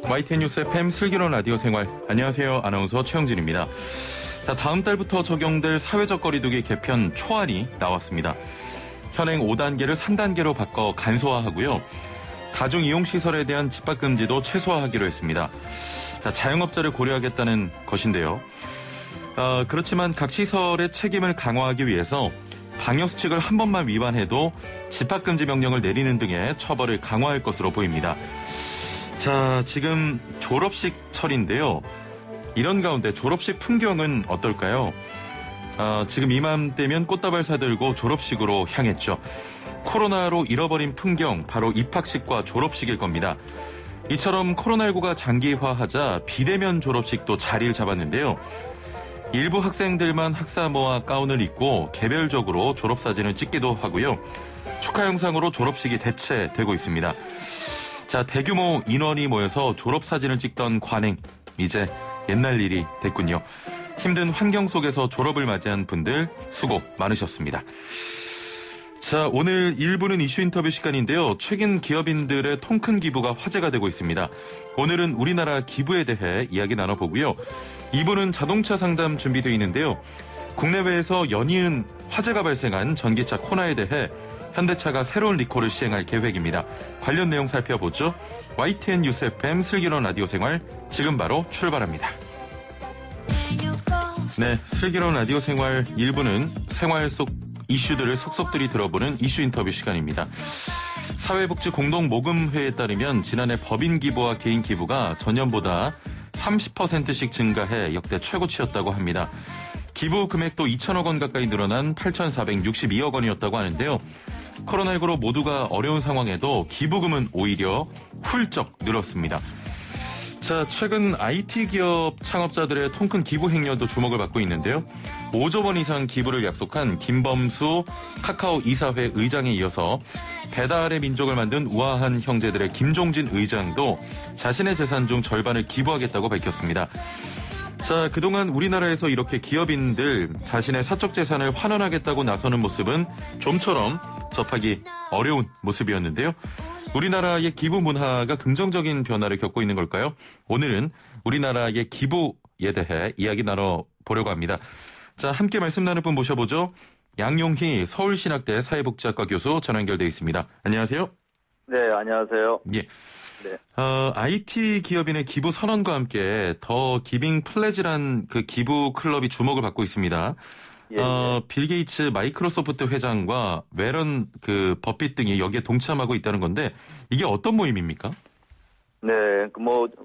YTN 뉴스 FM 슬기로운 라디오 생활. 안녕하세요. 아나운서 최영진입니다. 자, 다음 달부터 적용될 사회적 거리두기 개편 초안이 나왔습니다. 현행 5단계를 3단계로 바꿔 간소화하고요. 다중이용시설에 대한 집합금지도 최소화하기로 했습니다. 자, 자영업자를 고려하겠다는 것인데요. 그렇지만 각 시설의 책임을 강화하기 위해서 방역수칙을 한 번만 위반해도 집합금지 명령을 내리는 등의 처벌을 강화할 것으로 보입니다. 자, 지금 졸업식철인데요. 이런 가운데 졸업식 풍경은 어떨까요? 지금 이맘때면 꽃다발 사들고 졸업식으로 향했죠. 코로나로 잃어버린 풍경, 바로 입학식과 졸업식일 겁니다. 이처럼 코로나19가 장기화하자 비대면 졸업식도 자리를 잡았는데요. 일부 학생들만 학사모와 가운을 입고 개별적으로 졸업사진을 찍기도 하고요. 축하 영상으로 졸업식이 대체되고 있습니다. 자, 대규모 인원이 모여서 졸업사진을 찍던 관행, 이제 옛날 일이 됐군요. 힘든 환경 속에서 졸업을 맞이한 분들 수고 많으셨습니다. 자, 오늘 1부는 이슈 인터뷰 시간인데요. 최근 기업인들의 통큰 기부가 화제가 되고 있습니다. 오늘은 우리나라 기부에 대해 이야기 나눠보고요. 2부는 자동차 상담 준비되어 있는데요. 국내외에서 연이은 화재가 발생한 전기차 코나에 대해 현대차가 새로운 리콜을 시행할 계획입니다. 관련 내용 살펴보죠. YTN 뉴스 FM 슬기로운 라디오 생활, 지금 바로 출발합니다. 네, 슬기로운 라디오 생활 1부는 생활 속 이슈들을 속속들이 들어보는 이슈 인터뷰 시간입니다. 사회복지 공동모금회에 따르면 지난해 법인 기부와 개인 기부가 전년보다 30%씩 증가해 역대 최고치였다고 합니다. 기부 금액도 2천억 원 가까이 늘어난 8,462억 원이었다고 하는데요. 코로나19로 모두가 어려운 상황에도 기부금은 오히려 훌쩍 늘었습니다. 자, 최근 IT 기업 창업자들의 통큰 기부 행렬도 주목을 받고 있는데요. 5조 원 이상 기부를 약속한 김범수 카카오 이사회 의장에 이어서 배달의 민족을 만든 우아한 형제들의 김종진 의장도 자신의 재산 중 절반을 기부하겠다고 밝혔습니다. 자, 그동안 우리나라에서 이렇게 기업인들 자신의 사적 재산을 환원하겠다고 나서는 모습은 좀처럼 접하기 어려운 모습이었는데요. 우리나라의 기부 문화가 긍정적인 변화를 겪고 있는 걸까요? 오늘은 우리나라의 기부에 대해 이야기 나눠보려고 합니다. 자, 함께 말씀 나눌 분 모셔보죠. 양용희 서울신학대 사회복지학과 교수 전화 연결되어 있습니다. 안녕하세요. 네, 안녕하세요. 예. 네. IT 기업인의 기부 선언과 함께 더 기빙 플래지란 그 기부 클럽이 주목을 받고 있습니다. 예, 예. 빌 게이츠 마이크로소프트 회장과 웨런 그 버핏 등이 여기에 동참하고 있다는 건데 이게 어떤 모임입니까? 네,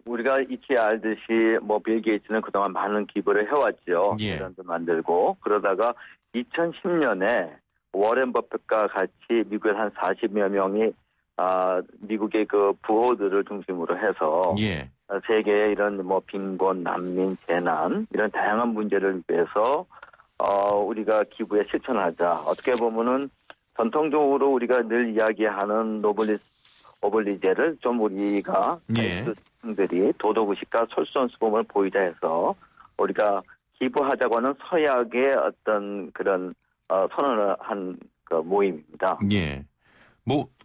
우리가 익히 알듯이 빌 게이츠는 그동안 많은 기부를 해왔죠. 예. 회사도 만들고 그러다가 2010년에 워렌 버핏과 같이 미국에 한 40여 명이 미국의 그 부호들을 중심으로 해서 예. 세계의 이런 빈곤, 난민, 재난 이런 다양한 문제를 위해서 우리가 기부에 실천하자. 어떻게 보면은 전통적으로 우리가 늘 이야기하는 오블리제를 좀 우리가 학생들이 도덕의식과 솔선수범을 보이자 해서 우리가 기부하자고 하는 서약의 어떤 그런 선언을 한 그 모임입니다. 예.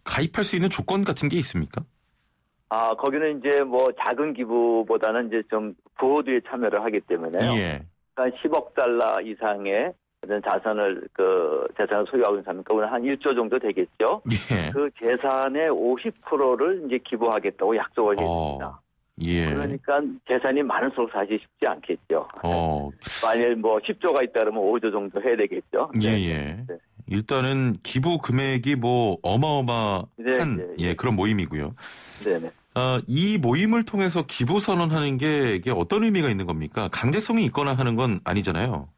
가입할 수 있는 조건 같은 게 있습니까? 거기는 이제 작은 기부보다는 이제 좀 부호들이 참여를 하기 때문에요. 예. 한 10억 달러 이상의 재산을 소유하고 있는 사람이니까 오늘 한 1조 정도 되겠죠. 예. 그 재산의 50%를 이제 기부하겠다고 약속을 했습니다. 예. 그러니까 재산이 많을수록 사실 쉽지 않겠죠. 만일 10조가 있다 그러면 5조 정도 해야 되겠죠. 예, 네. 예. 네. 일단은 기부 금액이 어마어마한 그런 모임이고요. 네네. 이 모임을 통해서 기부 선언하는 게 이게 어떤 의미가 있는 겁니까? 강제성이 있거나 하는 건 아니잖아요.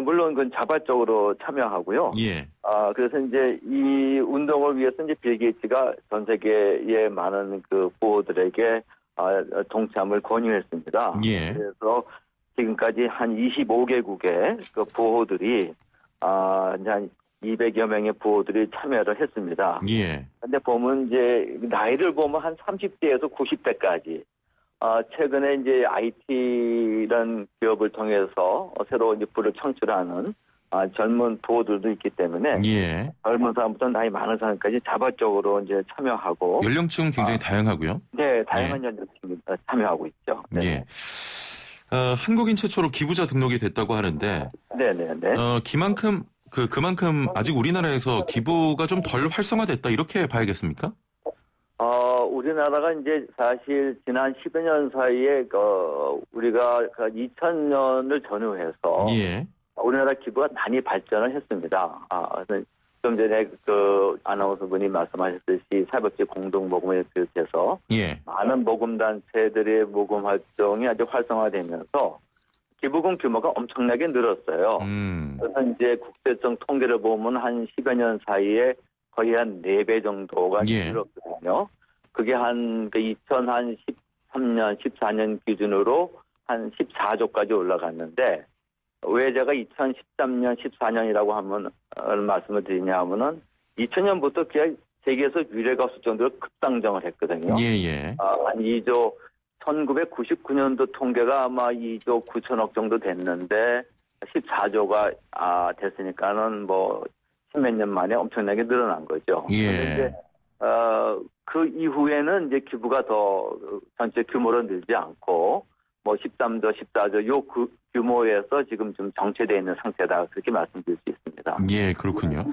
물론 그건 자발적으로 참여하고요. 예. 그래서 이제 이 운동을 위해서 이제 빌 게이츠가 전 세계의 많은 그 부호들에게 동참을 권유했습니다. 예. 그래서 지금까지 한 25개국의 그 부호들이 이제 한 200여 명의 부호들이 참여를 했습니다. 예. 근데 보면 이제 나이를 보면 한 30대에서 90대까지 최근에 이제 IT라는 기업을 통해서 새로 이제 부를 창출하는 젊은 부호들도 있기 때문에 예. 젊은 사람부터 나이 많은 사람까지 자발적으로 이제 참여하고 연령층은 굉장히 다양하고요. 네, 네, 다양한 연령층이 참여하고 있죠. 네. 예. 한국인 최초로 기부자 등록이 됐다고 하는데, 네네네. 그만큼 아직 우리나라에서 기부가 좀 덜 활성화됐다 이렇게 봐야겠습니까? 우리나라가 이제 사실 지난 10여 년 사이에 우리가 2000년을 전후해서 예. 우리나라 기부가 많이 발전을 했습니다. 좀 전에 그 아나운서 분이 말씀하셨듯이 사회복지 공동모금에 비롯해서 예. 많은 모금단체들의 모금 활동이 아주 활성화되면서 기부금 규모가 엄청나게 늘었어요. 그래서 이제 국세청 통계를 보면 한 10여 년 사이에 거의 한 4배 정도가 늘었거든요. 그게 한 2013년, 14년 기준으로 한 14조까지 올라갔는데, 왜 제가 2013년, 14년이라고 하면 말씀을 드리냐 하면은 2000년부터 그냥 세계에서 유례가 없을 정도로 급상승을 했거든요. 예. 한 2조 1999년도 통계가 아마 2조 9천억 정도 됐는데 14조가 됐으니까는 뭐 십몇 년 만에 엄청나게 늘어난 거죠. 예. 그 이후에는 이제 기부가 더 전체 규모로 늘지 않고 뭐 13조, 14조 요 규모에서 지금 좀 정체되어 있는 상태다 그렇게 말씀드릴 수 있습니다. 예, 그렇군요.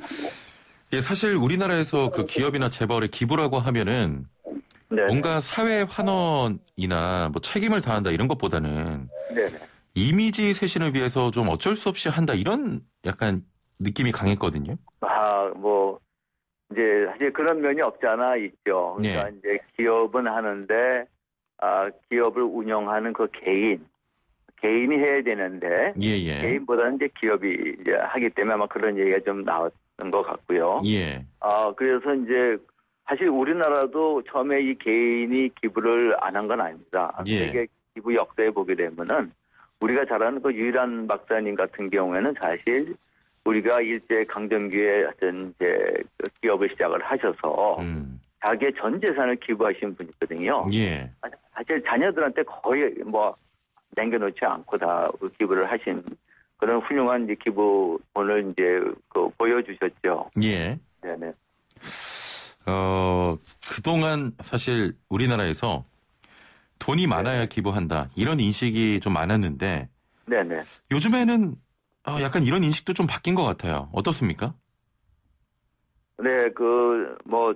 예, 사실 우리나라에서 그 기업이나 재벌의 기부라고 하면은 네. 뭔가 사회 환원이나 뭐 책임을 다한다 이런 것보다는 이미지 쇄신을 위해서 좀 어쩔 수 없이 한다 이런 약간 느낌이 강했거든요. 뭐 이제 사실 그런 면이 없잖아 있죠. 그러니까 이제 기업은 하는데 기업을 운영하는 그 개인이 해야 되는데 개인보다는 이제 기업이 이제 하기 때문에 아마 그런 얘기가 좀 나왔던 것 같고요. 그래서 이제 사실 우리나라도 처음에 이 개인이 기부를 안 한 건 아닙니다. 세계 기부 역사에 보게 되면은 우리가 잘 아는 그 유일한 박사님 같은 경우에는 사실 우리가 일제 강점기에 어떤 이제 기업을 시작을 하셔서 자기의 전 재산을 기부하신 분이거든요. 사실 자녀들한테 거의 뭐 남겨놓지 않고 다 기부를 하신 그런 훌륭한 이제 기부본을 이제 보여주셨죠. 네네. 그동안 사실 우리나라에서 돈이 많아야 기부한다 이런 인식이 좀 많았는데 요즘에는 약간 이런 인식도 좀 바뀐 것 같아요. 어떻습니까? 네, 뭐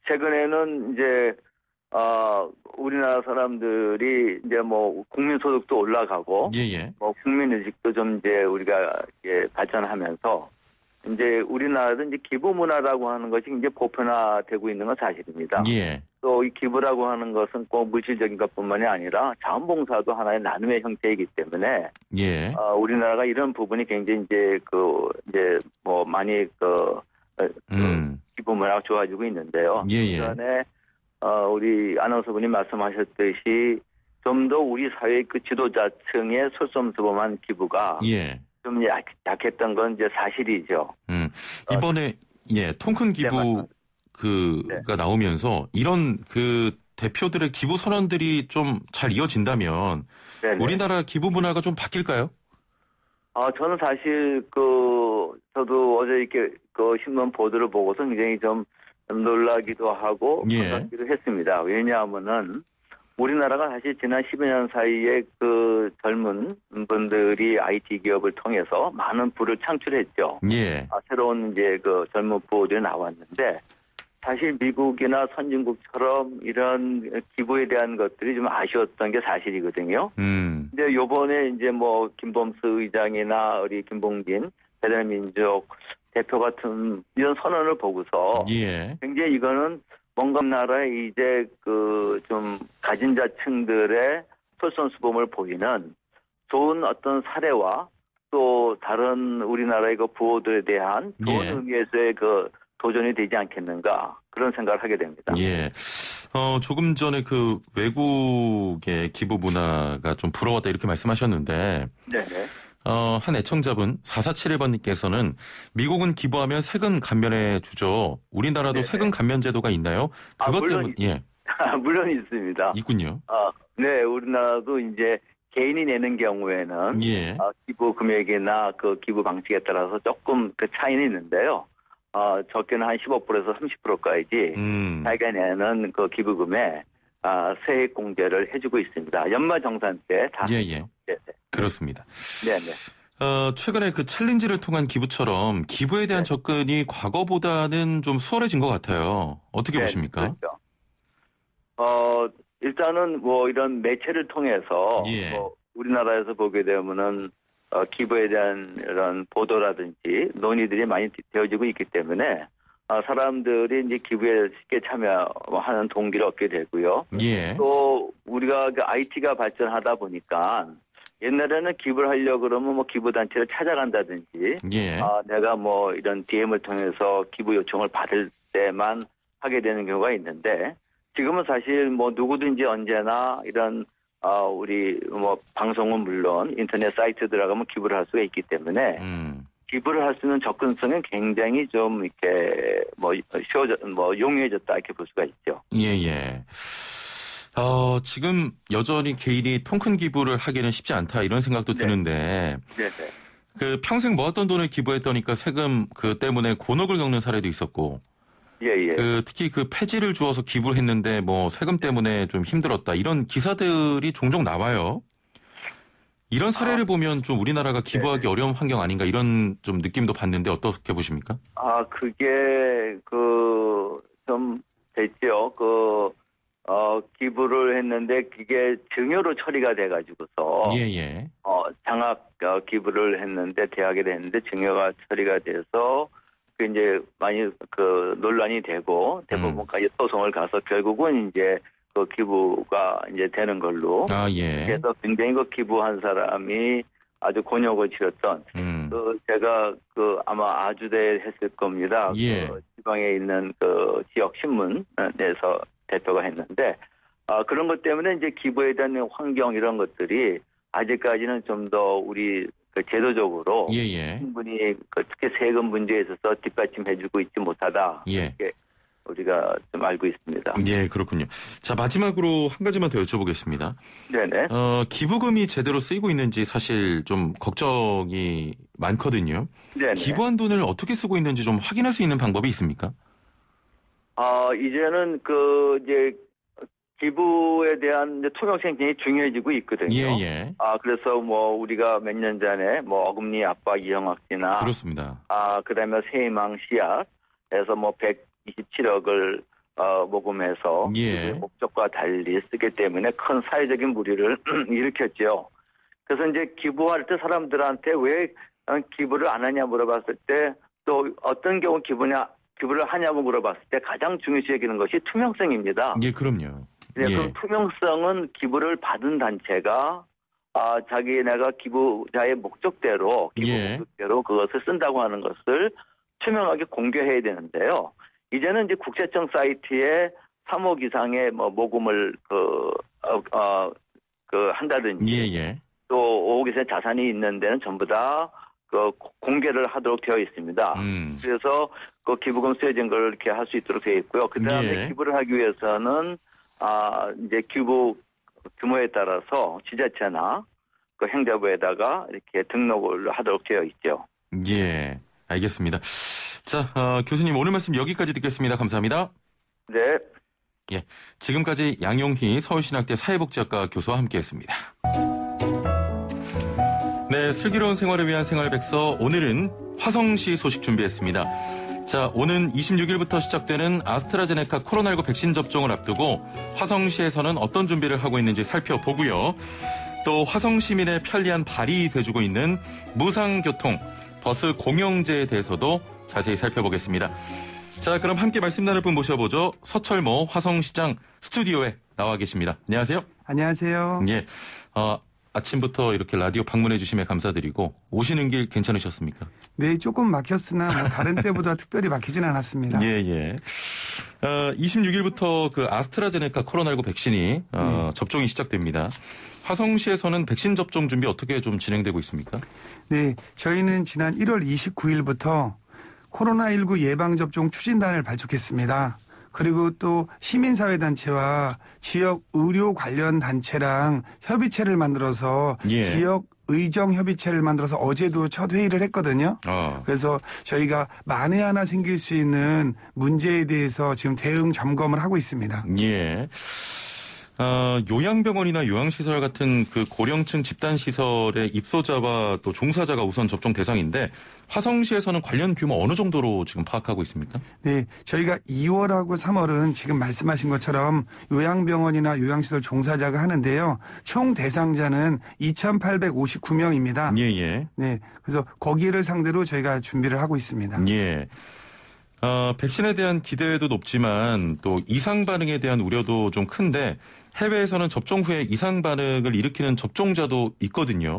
최근에는 이제 우리나라 사람들이 이제 뭐 국민소득도 올라가고 뭐 국민의식도 좀 이제 우리가 발전하면서 이제 우리나라도 이제 기부 문화라고 하는 것이 이제 보편화되고 있는 건 사실입니다. 또 이 기부라고 하는 것은 꼭 물질적인 것뿐만이 아니라 자원봉사도 하나의 나눔의 형태이기 때문에 우리나라가 이런 부분이 굉장히 이제 뭐 많이 기부 문화가 좋아지고 있는데요. 그다음에 우리 아나운서분이 말씀하셨듯이 좀 더 우리 사회의 그 지도자층의 솔선수범한 기부가 좀 약했던 건 이제 사실이죠. 이번에 통 큰 기부 가 나오면서 이런 그 대표들의 기부 선언들이 좀 잘 이어진다면 우리나라 기부 문화가 좀 바뀔까요? 저는 사실 저도 어제 이렇게 신문 보도를 보고서 굉장히 좀 놀라기도 하고 반갑기도 했습니다. 왜냐하면은 우리나라가 사실 지난 10여 년 사이에 그 젊은 분들이 IT 기업을 통해서 많은 부를 창출했죠. 새로운 이제 젊은 부들이 나왔는데 사실 미국이나 선진국처럼 이런 기부에 대한 것들이 좀 아쉬웠던 게 사실이거든요. 근데 요번에 이제 뭐 김범수 의장이나 우리 김봉진 배달민족 대표 같은 이런 선언을 보고서 굉장히 이거는 뭔가 나라의 이제 좀 가진 자층들의 솔선수범을 보이는 좋은 어떤 사례와 또 다른 우리나라의 부호들에 대한 좋은 의미에서의 도전이 되지 않겠는가 그런 생각을 하게 됩니다. 조금 전에 외국의 기부 문화가 좀 부러웠다 이렇게 말씀하셨는데 한 애청자분 4471번님께서는 미국은 기부하면 세금 감면해 주죠. 우리나라도 세금 감면 제도가 있나요? 그것 때문에 물론 있습니다. 있군요. 네, 우리나라도 이제 개인이 내는 경우에는 기부 금액이나 기부 방식에 따라서 조금 차이는 있는데요. 적게는 한 15%에서 30%까지 자기가 내는 기부금에 세액 공제를 해주고 있습니다. 연말정산 때 다. 예. 네. 그렇습니다. 네네. 최근에 그 챌린지를 통한 기부처럼 기부에 대한 접근이 과거보다는 좀 수월해진 것 같아요. 어떻게 보십니까? 그렇죠. 일단은 뭐 이런 매체를 통해서 예. 뭐 우리나라에서 보게 되면은 기부에 대한 이런 보도라든지 논의들이 많이 되어지고 있기 때문에 사람들이 이제 기부에 쉽게 참여하는 동기를 얻게 되고요. 예. 또 우리가 IT가 발전하다 보니까 옛날에는 기부를 하려고 그러면 뭐 기부단체를 찾아간다든지 예. 내가 뭐 이런 DM을 통해서 기부 요청을 받을 때만 하게 되는 경우가 있는데 지금은 사실 뭐 누구든지 언제나 이런 우리 뭐 방송은 물론 인터넷 사이트 들어가면 기부를 할 수가 있기 때문에 기부를 할 수 있는 접근성은 굉장히 좀 이렇게 용이해졌다 이렇게 볼 수가 있죠. 예. 지금 여전히 개인이 통 큰 기부를 하기는 쉽지 않다 이런 생각도 드는데 네네. 그 평생 모았던 돈을 기부했더니까 세금 그 때문에 곤혹을 겪는 사례도 있었고 예. 특히 그 폐지를 주어서 기부를 했는데 뭐 세금 때문에 좀 힘들었다 이런 기사들이 종종 나와요. 이런 사례를 보면 좀 우리나라가 기부하기 어려운 환경 아닌가 이런 좀 느낌도 받는데 어떻게 보십니까? 그게 좀 됐죠. 기부를 했는데 그게 증여로 처리가 돼가지고서 예. 장학 기부를 했는데 대학에 했는데 증여가 처리가 돼서 그 이제 많이 논란이 되고 대법원까지 소송을 가서 결국은 이제 그 기부가 이제 되는 걸로. 예. 그래서 굉장히 기부한 사람이 아주 곤욕을 치렀던. 제가 아마 아주대 했을 겁니다. 예. 지방에 있는 지역 신문에서 대표가 했는데 그런 것 때문에 이제 기부에 대한 환경 이런 것들이 아직까지는 좀 더 우리 제도적으로 충분히 특히 세금 문제에 있어서 뒷받침해주고 있지 못하다. 이렇게 우리가 좀 알고 있습니다. 예, 그렇군요. 자, 마지막으로 한 가지만 더 여쭤보겠습니다. 네네. 기부금이 제대로 쓰이고 있는지 사실 좀 걱정이 많거든요. 네네. 기부한 돈을 어떻게 쓰고 있는지 좀 확인할 수 있는 방법이 있습니까? 이제는 이제 기부에 대한 투명성이 굉장히 중요해지고 있거든요. 예. 그래서 뭐 우리가 몇 년 전에 뭐 어금니 아빠 이영학 씨나 그렇습니다. 그다음에 새희망 씨앗에서 뭐 127억을 모금해서 목적과 달리 쓰기 때문에 큰 사회적인 물의를 일으켰죠. 그래서 이제 기부할 때 사람들한테 왜 기부를 안 하냐 물어봤을 때 또 어떤 경우 기부를 하냐고 물어봤을 때 가장 중요시 여기는 것이 투명성입니다. 예, 그럼요. 그 투명성은 기부를 받은 단체가 자기네가 기부자의 목적대로 목적대로 그것을 쓴다고 하는 것을 투명하게 공개해야 되는데요. 이제는 이제 국세청 사이트에 3억 이상의 모금을 한다든지 또 5억 이상의 자산이 있는 데는 전부 다 공개를 하도록 되어 있습니다. 그래서 기부금 쓰여진 걸 이렇게 할 수 있도록 되어 있고요. 그 다음에 기부를 하기 위해서는 이제 기부 규모에 따라서 지자체나 행자부에다가 이렇게 등록을 하도록 되어 있죠. 예, 알겠습니다. 자, 교수님 오늘 말씀 여기까지 듣겠습니다. 감사합니다. 네. 예, 지금까지 양용희 서울신학대 사회복지학과 교수와 함께했습니다. 네, 슬기로운 생활을 위한 생활백서 오늘은 화성시 소식 준비했습니다. 자, 오는 26일부터 시작되는 아스트라제네카 코로나19 백신 접종을 앞두고 화성시에서는 어떤 준비를 하고 있는지 살펴보고요. 또 화성 시민의 편리한 발이 돼주고 있는 무상교통, 버스 공영제에 대해서도 자세히 살펴보겠습니다. 자, 그럼 함께 말씀 나눌 분 모셔보죠. 서철모 화성시장 스튜디오에 나와 계십니다. 안녕하세요. 안녕하세요. 예, 아침부터 이렇게 라디오 방문해 주시면 감사드리고 오시는 길 괜찮으셨습니까? 네, 조금 막혔으나 다른 때보다 특별히 막히진 않았습니다. 예. 26일부터 그 아스트라제네카 코로나19 백신이 접종이 시작됩니다. 화성시에서는 백신 접종 준비 어떻게 좀 진행되고 있습니까? 네, 저희는 지난 1월 29일부터 코로나19 예방접종 추진단을 발족했습니다. 그리고 또 시민사회단체와 지역 의료 관련 단체랑 협의체를 만들어서 지역 의정협의체를 만들어서 어제도 첫 회의를 했거든요. 그래서 저희가 만에 하나 생길 수 있는 문제에 대해서 지금 대응 점검을 하고 있습니다. 예. 요양병원이나 요양시설 같은 그 고령층 집단시설의 입소자와 또 종사자가 우선 접종 대상인데 화성시에서는 관련 규모 어느 정도로 지금 파악하고 있습니까? 네, 저희가 2월하고 3월은 지금 말씀하신 것처럼 요양병원이나 요양시설 종사자가 하는데요. 총 대상자는 2,859명입니다. 예. 네, 그래서 거기를 상대로 저희가 준비를 하고 있습니다. 예. 백신에 대한 기대도 높지만 또 이상 반응에 대한 우려도 좀 큰데 해외에서는 접종 후에 이상 반응을 일으키는 접종자도 있거든요.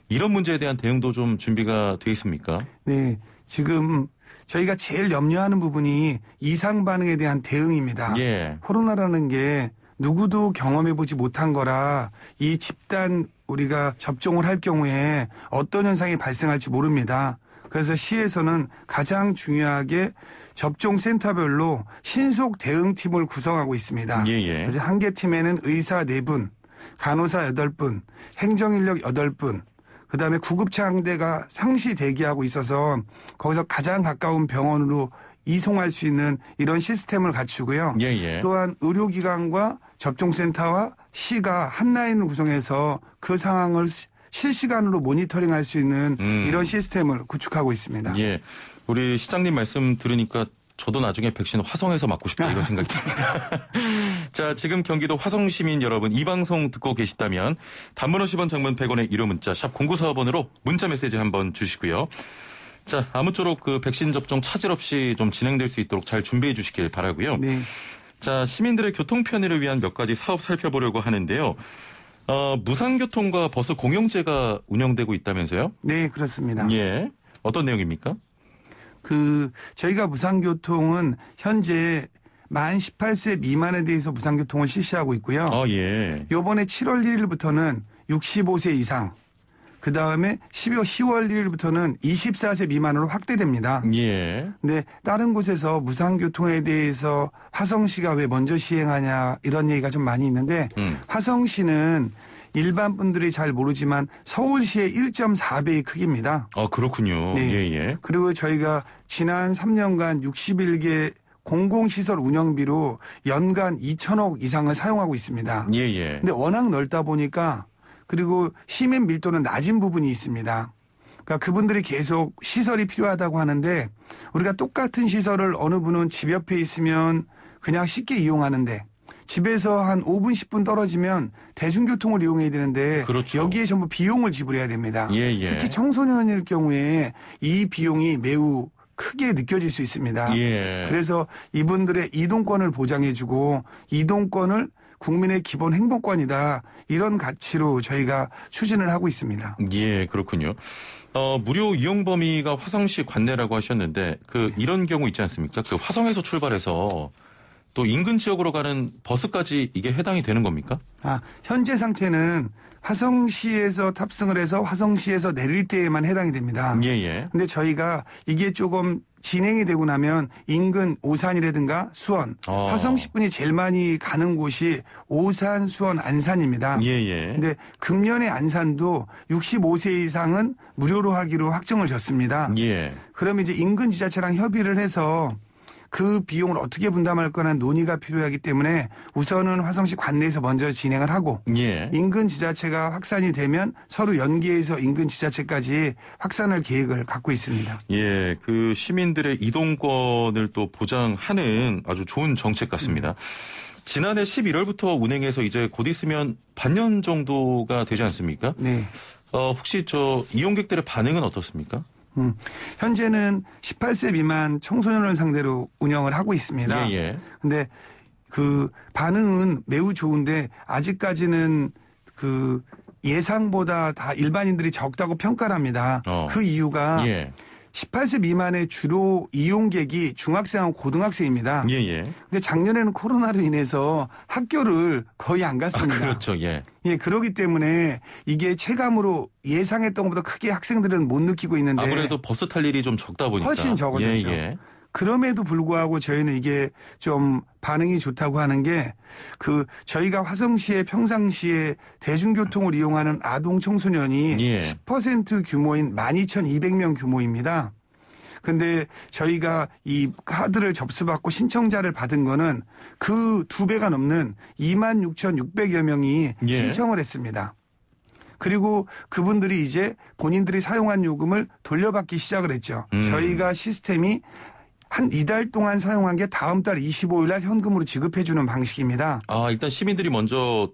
이런 문제에 대한 대응도 좀 준비가 돼 있습니까? 네, 지금 저희가 제일 염려하는 부분이 이상 반응에 대한 대응입니다. 예. 코로나라는 게 누구도 경험해보지 못한 거라 이 집단 우리가 접종을 할 경우에 어떤 현상이 발생할지 모릅니다. 그래서 시에서는 가장 중요하게 접종센터별로 신속 대응팀을 구성하고 있습니다. 예. 그래서 한 개 팀에는 의사 4분, 간호사 8분, 행정인력 8분, 그다음에 구급차 한 대가 상시 대기하고 있어서 거기서 가장 가까운 병원으로 이송할 수 있는 이런 시스템을 갖추고요. 예. 또한 의료기관과 접종센터와 시가 한 라인을 구성해서 그 상황을 실시간으로 모니터링할 수 있는 이런 시스템을 구축하고 있습니다. 예. 우리 시장님 말씀 들으니까 저도 나중에 백신 화성에서 맞고 싶다 이런 생각이 듭니다. 자, 지금 경기도 화성 시민 여러분 이 방송 듣고 계시다면 단문 50원 장문 100원의 유료 문자 샵 0945번으로 문자 메시지 한번 주시고요. 자, 아무쪼록 그 백신 접종 차질 없이 좀 진행될 수 있도록 잘 준비해 주시길 바라고요. 네. 자, 시민들의 교통 편의를 위한 몇 가지 사업 살펴보려고 하는데요. 무상교통과 버스 공용제가 운영되고 있다면서요? 네, 그렇습니다. 예. 어떤 내용입니까? 저희가 무상교통은 현재 만 18세 미만에 대해서 무상교통을 실시하고 있고요. 예. 요번에 7월 1일부터는 65세 이상, 그 다음에 10월 1일부터는 24세 미만으로 확대됩니다. 예. 근데 다른 곳에서 무상교통에 대해서 화성시가 왜 먼저 시행하냐 이런 얘기가 좀 많이 있는데 화성시는 일반 분들이 잘 모르지만 서울시의 1.4배의 크기입니다. 그렇군요. 네. 예. 그리고 저희가 지난 3년간 61개 공공시설 운영비로 연간 2천억 이상을 사용하고 있습니다. 예. 근데 워낙 넓다 보니까 그리고 시민 밀도는 낮은 부분이 있습니다. 그러니까 그분들이 계속 시설이 필요하다고 하는데 우리가 똑같은 시설을 어느 분은 집 옆에 있으면 그냥 쉽게 이용하는데 집에서 한 5분, 10분 떨어지면 대중교통을 이용해야 되는데 그렇죠. 여기에 전부 비용을 지불해야 됩니다. 예. 특히 청소년일 경우에 이 비용이 매우 크게 느껴질 수 있습니다. 예. 그래서 이분들의 이동권을 보장해주고 이동권을 국민의 기본 행복권이다. 이런 가치로 저희가 추진을 하고 있습니다. 예, 그렇군요. 무료 이용 범위가 화성시 관내라고 하셨는데 이런 경우 있지 않습니까? 화성에서 출발해서 또 인근 지역으로 가는 버스까지 이게 해당이 되는 겁니까? 현재 상태는 화성시에서 탑승을 해서 화성시에서 내릴 때에만 해당이 됩니다. 예. 근데 저희가 이게 조금 진행이 되고 나면 인근 오산이라든가 수원, 화성시 분이 제일 많이 가는 곳이 오산, 수원, 안산입니다. 예. 근데 금년에 안산도 65세 이상은 무료로 하기로 확정을 졌습니다. 예. 그러면 이제 인근 지자체랑 협의를 해서 그 비용을 어떻게 분담할 거라는 논의가 필요하기 때문에 우선은 화성시 관내에서 먼저 진행을 하고 예. 인근 지자체가 확산이 되면 서로 연계해서 인근 지자체까지 확산할 계획을 갖고 있습니다. 예, 시민들의 이동권을 또 보장하는 아주 좋은 정책 같습니다. 지난해 11월부터 운행해서 이제 곧 있으면 반년 정도가 되지 않습니까? 네. 혹시 이용객들의 반응은 어떻습니까? 현재는 18세 미만 청소년을 상대로 운영을 하고 있습니다. 예. 근데 반응은 매우 좋은데 아직까지는 예상보다 다 일반인들이 적다고 평가를 합니다. 그 이유가 18세 미만의 주로 이용객이 중학생하고 고등학생입니다. 예. 근데 작년에는 코로나로 인해서 학교를 거의 안 갔습니다. 그렇죠. 예. 그러기 때문에 이게 체감으로 예상했던 것보다 크게 학생들은 못 느끼고 있는데 아무래도 버스 탈 일이 좀 적다 보니까 훨씬 적어졌죠. 예. 그럼에도 불구하고 저희는 이게 좀 반응이 좋다고 하는 게 저희가 화성시에 평상시에 대중교통을 이용하는 아동 청소년이 10% 규모인 12,200명 규모입니다. 근데 저희가 이 카드를 접수받고 신청자를 받은 거는 그 2배가 넘는 26,600여 명이 예. 신청을 했습니다. 그리고 그분들이 이제 본인들이 사용한 요금을 돌려받기 시작을 했죠. 저희가 시스템이 한 2달 동안 사용한 게 다음 달 25일 날 현금으로 지급해 주는 방식입니다. 아, 일단 시민들이 먼저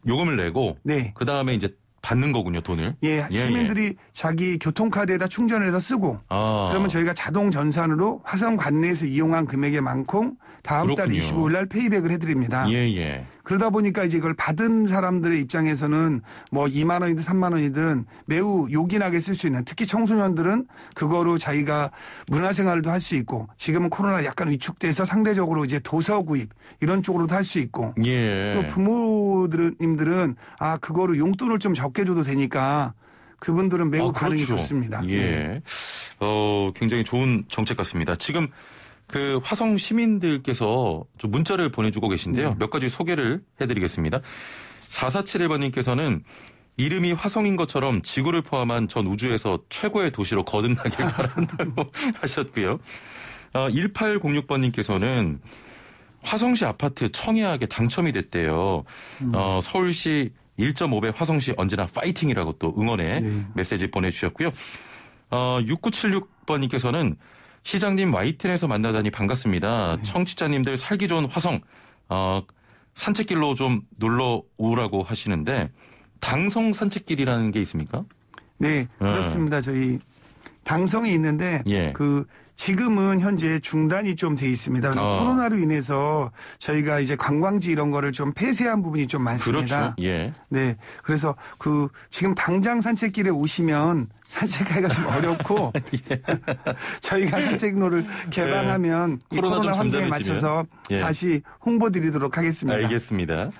요금을 내고 네. 그다음에 이제 받는 거군요, 돈을. 예, 시민들이 자기 교통카드에다 충전을 해서 쓰고 그러면 저희가 자동 전산으로 화성 관내에서 이용한 금액의 만큼 다음 달 그렇군요. 25일 날 페이백을 해드립니다. 예. 그러다 보니까 이제 이걸 받은 사람들의 입장에서는 뭐 2만 원이든 3만 원이든 매우 요긴하게 쓸 수 있는, 특히 청소년들은 그거로 자기가 문화생활도 할 수 있고, 지금은 코로나 약간 위축돼서 상대적으로 이제 도서 구입 이런 쪽으로도 할 수 있고, 예. 또 부모님들은 그거로 용돈을 좀 적게 줘도 되니까 그분들은 매우 반응이 그렇죠. 좋습니다. 예. 굉장히 좋은 정책 같습니다. 지금 그 화성 시민들께서 좀 문자를 보내주고 계신데요. 몇 가지 소개를 해드리겠습니다. 4471번님께서는 이름이 화성인 것처럼 지구를 포함한 전 우주에서 최고의 도시로 거듭나길 바란다고 하셨고요. 1806번님께서는 화성시 아파트 청약에 당첨이 됐대요. 서울시 1.5배 화성시 언제나 파이팅이라고 또 응원의 메시지 보내주셨고요. 6976번님께서는 시장님 YTN에서 만나다니 반갑습니다. 청취자님들 살기 좋은 화성 산책길로 좀 놀러 오라고 하시는데 당성 산책길이라는 게 있습니까? 네, 그렇습니다. 저희 당성이 있는데 지금은 현재 중단이 좀 돼 있습니다. 코로나로 인해서 저희가 이제 관광지 이런 거를 좀 폐쇄한 부분이 좀 많습니다. 그렇죠. 예. 네. 그래서 지금 당장 산책길에 오시면 산책하기가 좀 어렵고 저희가 산책로를 개방하면 이 코로나 환경에 맞춰서 다시 홍보드리도록 하겠습니다. 알겠습니다.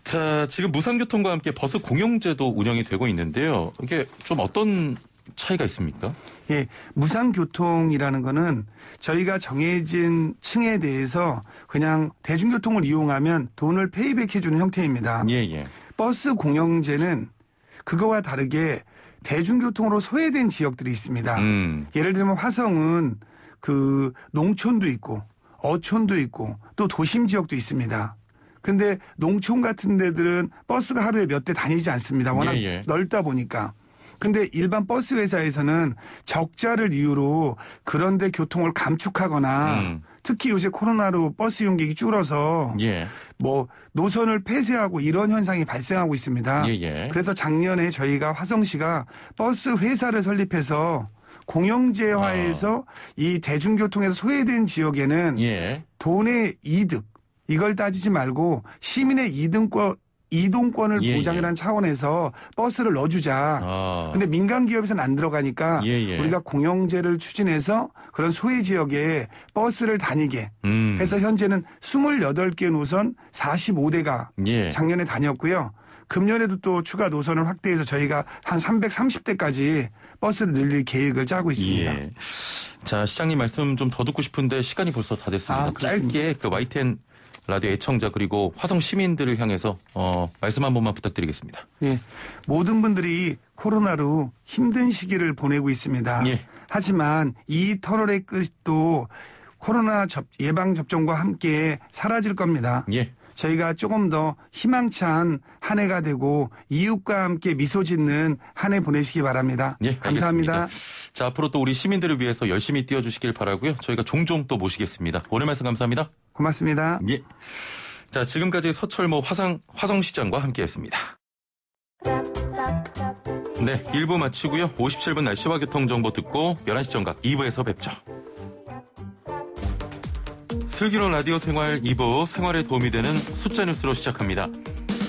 자, 지금 무상교통과 함께 버스 공용제도 운영이 되고 있는데요. 이게 좀 어떤 차이가 있습니까? 예, 무상교통이라는 거는 저희가 정해진 층에 대해서 그냥 대중교통을 이용하면 돈을 페이백해주는 형태입니다. 예. 버스 공영제는 그거와 다르게 대중교통으로 소외된 지역들이 있습니다. 예를 들면 화성은 농촌도 있고 어촌도 있고 또 도심 지역도 있습니다. 근데 농촌 같은 데들은 버스가 하루에 몇 대 다니지 않습니다. 워낙 넓다 보니까. 근데 일반 버스 회사에서는 적자를 이유로 그런데 교통을 감축하거나 특히 요새 코로나로 버스 이용객이 줄어서 뭐 노선을 폐쇄하고 이런 현상이 발생하고 있습니다. 그래서 작년에 저희가 화성시가 버스 회사를 설립해서 공영제화해서 이 대중교통에서 소외된 지역에는 돈의 이득 이걸 따지지 말고 시민의 이동권을 보장이라는 차원에서 버스를 넣어주자. 근데 민간 기업에서는 안 들어가니까 우리가 공영제를 추진해서 그런 소외 지역에 버스를 다니게 해서 현재는 28개 노선 45대가 작년에 다녔고요. 금년에도 또 추가 노선을 확대해서 저희가 한 330대까지 버스를 늘릴 계획을 짜고 있습니다. 자, 시장님 말씀 좀 더 듣고 싶은데 시간이 벌써 다 됐습니다. 짧게 YTN 라디오 애청자 그리고 화성 시민들을 향해서 말씀 한 번만 부탁드리겠습니다. 모든 분들이 코로나로 힘든 시기를 보내고 있습니다. 하지만 이 터널의 끝도 코로나 예방접종과 함께 사라질 겁니다. 저희가 조금 더 희망찬 한 해가 되고 이웃과 함께 미소 짓는 한 해 보내시기 바랍니다. 감사합니다. 알겠습니다. 자, 앞으로 또 우리 시민들을 위해서 열심히 뛰어주시길 바라고요. 저희가 종종 또 모시겠습니다. 오늘 말씀 감사합니다. 고맙습니다. 자, 지금까지 서철모 화성시장과 함께했습니다. 네, 1부 마치고요. 57분 날씨와 교통정보 듣고 11시 정각 2부에서 뵙죠. 슬기로운 라디오 생활 2부 생활에 도움이 되는 숫자 뉴스로 시작합니다.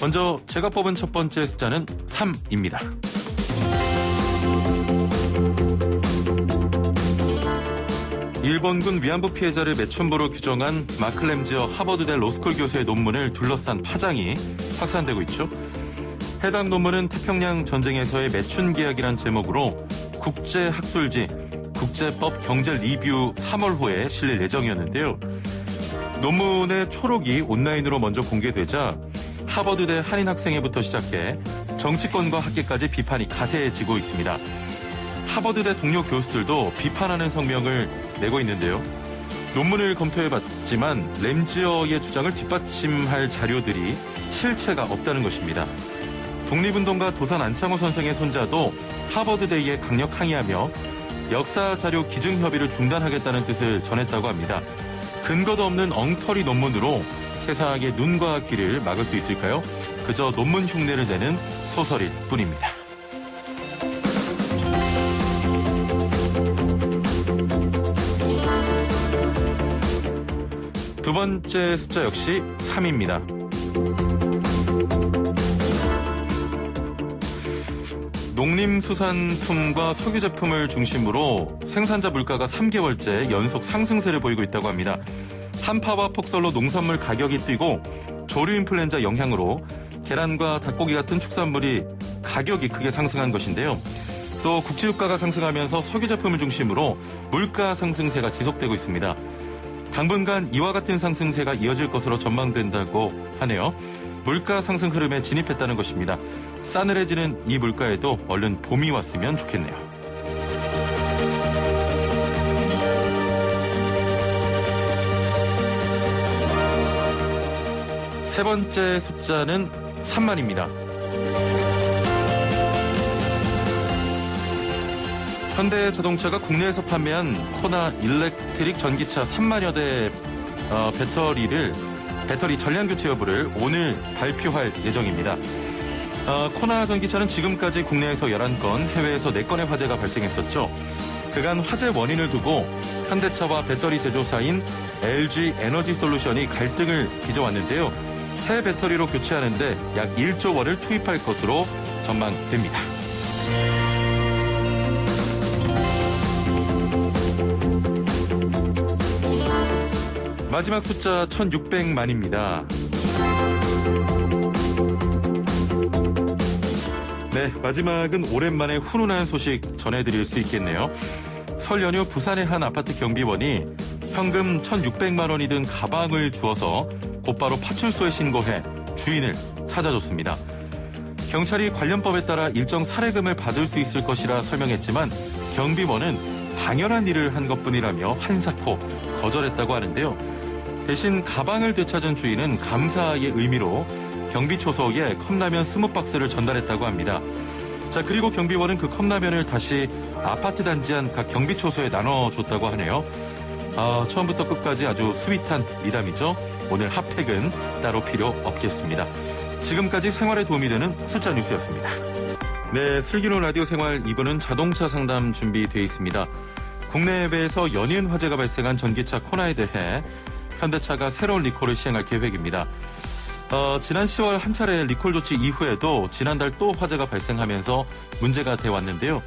먼저 제가 뽑은 첫 번째 숫자는 3입니다. 일본군 위안부 피해자를 매춘부로 규정한 마크 램지어 하버드대 로스쿨 교수의 논문을 둘러싼 파장이 확산되고 있죠. 해당 논문은 태평양 전쟁에서의 매춘 계약이란 제목으로 국제학술지 국제법 경제 리뷰 3월호에 실릴 예정이었는데요. 논문의 초록이 온라인으로 먼저 공개되자 하버드대 한인 학생회부터 시작해 정치권과 학계까지 비판이 가세해지고 있습니다. 하버드대 동료 교수들도 비판하는 성명을 내고 있는데요. 논문을 검토해봤지만 램지어의 주장을 뒷받침할 자료들이 실체가 없다는 것입니다. 독립운동가 도산 안창호 선생의 손자도 하버드대에 강력 항의하며 역사 자료 기증 협의를 중단하겠다는 뜻을 전했다고 합니다. 근거도 없는 엉터리 논문으로 세상의 눈과 귀를 막을 수 있을까요? 그저 논문 흉내를 내는 소설일 뿐입니다. 두 번째 숫자 역시 3입니다. 농림수산품과 석유제품을 중심으로 생산자 물가가 3개월째 연속 상승세를 보이고 있다고 합니다. 한파와 폭설로 농산물 가격이 뛰고 조류 인플루엔자 영향으로 계란과 닭고기 같은 축산물이 가격이 크게 상승한 것인데요. 또 국제유가가 상승하면서 석유제품을 중심으로 물가 상승세가 지속되고 있습니다. 당분간 이와 같은 상승세가 이어질 것으로 전망된다고 하네요. 물가 상승 흐름에 진입했다는 것입니다. 싸늘해지는 이 물가에도 얼른 봄이 왔으면 좋겠네요. 세 번째 숫자는 3만입니다. 현대자동차가 국내에서 판매한 코나 일렉트릭 전기차 3만여 대 배터리 전량 교체 여부를 오늘 발표할 예정입니다. 코나 전기차는 지금까지 국내에서 11건, 해외에서 4건의 화재가 발생했었죠. 그간 화재 원인을 두고 현대차와 배터리 제조사인 LG 에너지 솔루션이 갈등을 빚어왔는데요. 새 배터리로 교체하는데 약 1조 원을 투입할 것으로 전망됩니다. 마지막 숫자 1600만입니다. 네, 마지막은 오랜만에 훈훈한 소식 전해드릴 수 있겠네요. 설 연휴 부산의 한 아파트 경비원이 현금 1,600만 원이 든 가방을 주어서 곧바로 파출소에 신고해 주인을 찾아줬습니다. 경찰이 관련법에 따라 일정 살해금을 받을 수 있을 것이라 설명했지만 경비원은 당연한 일을 한 것뿐이라며 한사코 거절했다고 하는데요. 대신 가방을 되찾은 주인은 감사의 의미로 경비초소에 컵라면 20박스를 전달했다고 합니다. 자, 그리고 경비원은 그 컵라면을 다시 아파트 단지 안 각 경비초소에 나눠줬다고 하네요. 처음부터 끝까지 아주 스윗한 미담이죠. 오늘 핫팩은 따로 필요 없겠습니다. 지금까지 생활에 도움이 되는 숫자 뉴스였습니다. 네, 슬기로운 라디오 생활 2부는 자동차 상담 준비되어 있습니다. 국내외에서 연이은 화재가 발생한 전기차 코나에 대해 현대차가 새로운 리콜을 시행할 계획입니다. 지난 10월 한 차례 리콜 조치 이후에도 지난달 또 화재가 발생하면서 문제가 돼 왔는데요.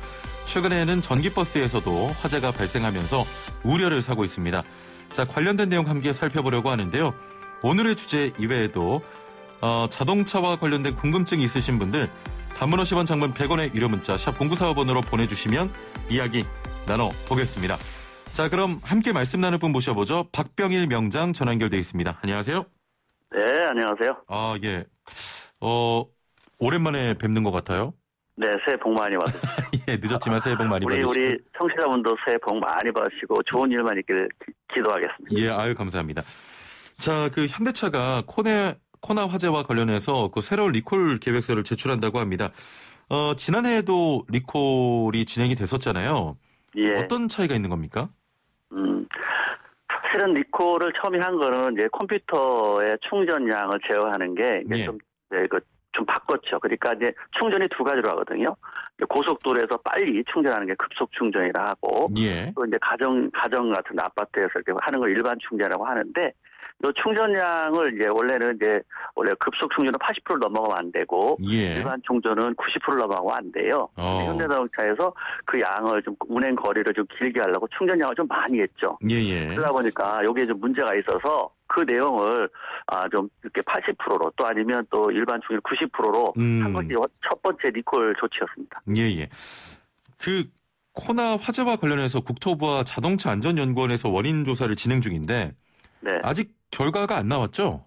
최근에는 전기버스에서도 화재가 발생하면서 우려를 사고 있습니다. 자, 관련된 내용 함께 살펴보려고 하는데요. 오늘의 주제 이외에도 자동차와 관련된 궁금증이 있으신 분들 단문 50원, 장문 100원의 유료 문자 샵 0945번으로 보내주시면 이야기 나눠보겠습니다. 자, 그럼 함께 말씀 나눌 분 모셔보죠. 박병일 명장 전화 연결돼 있습니다. 안녕하세요. 네, 안녕하세요. 예. 오랜만에 뵙는 것 같아요. 네, 새해 복 많이 받으시고. 예, 늦었지만 새해 복 많이 받으시고. 우리 청취자분도 새해 복 많이 받으시고 좋은 일만 있기를 기도하겠습니다. 예, 아유, 감사합니다. 자, 그 현대차가 코나 화재와 관련해서 그 새로운 리콜 계획서를 제출한다고 합니다. 지난해에도 리콜이 진행이 됐었잖아요. 예. 어떤 차이가 있는 겁니까? 사실은 리콜을 처음에 한 거는 이제 컴퓨터의 충전량을 제어하는 게 이제 좀 바꿨죠. 그러니까 이제 충전이 두 가지로 하거든요. 고속도로에서 빨리 충전하는 게 급속 충전이라 하고, 예. 또 이제 가정 같은 아파트에서 이렇게 하는 걸 일반 충전이라고 하는데, 이 충전량을 이제 원래 급속 충전은 80% 넘어가면 안 되고, 예. 일반 충전은 90% 넘어가면 안 돼요. 현대자동차에서 그 양을 좀 운행 거리를 좀 길게 하려고 충전량을 좀 많이 했죠. 예. 그러다 보니까 여기에 좀 문제가 있어서 그 내용을 좀 이렇게 80%로 또 아니면 또 일반 충전 90%로 한 것이 첫 번째 리콜 조치였습니다. 예. 그 코나 화재와 관련해서 국토부와 자동차안전연구원에서 원인 조사를 진행 중인데, 네. 아직 결과가 안 나왔죠?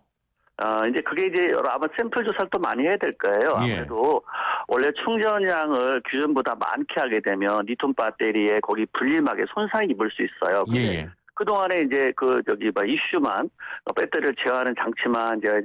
이제 그게 이제 아마 샘플 조사를 또 많이 해야 될 거예요. 아무래도 원래 충전량을 규정보다 많게 하게 되면 리튬 배터리에 거기 분리막에 손상이 입을 수 있어요. 예. 그동안에 이제 이슈만 배터리를 제어하는 장치만 이제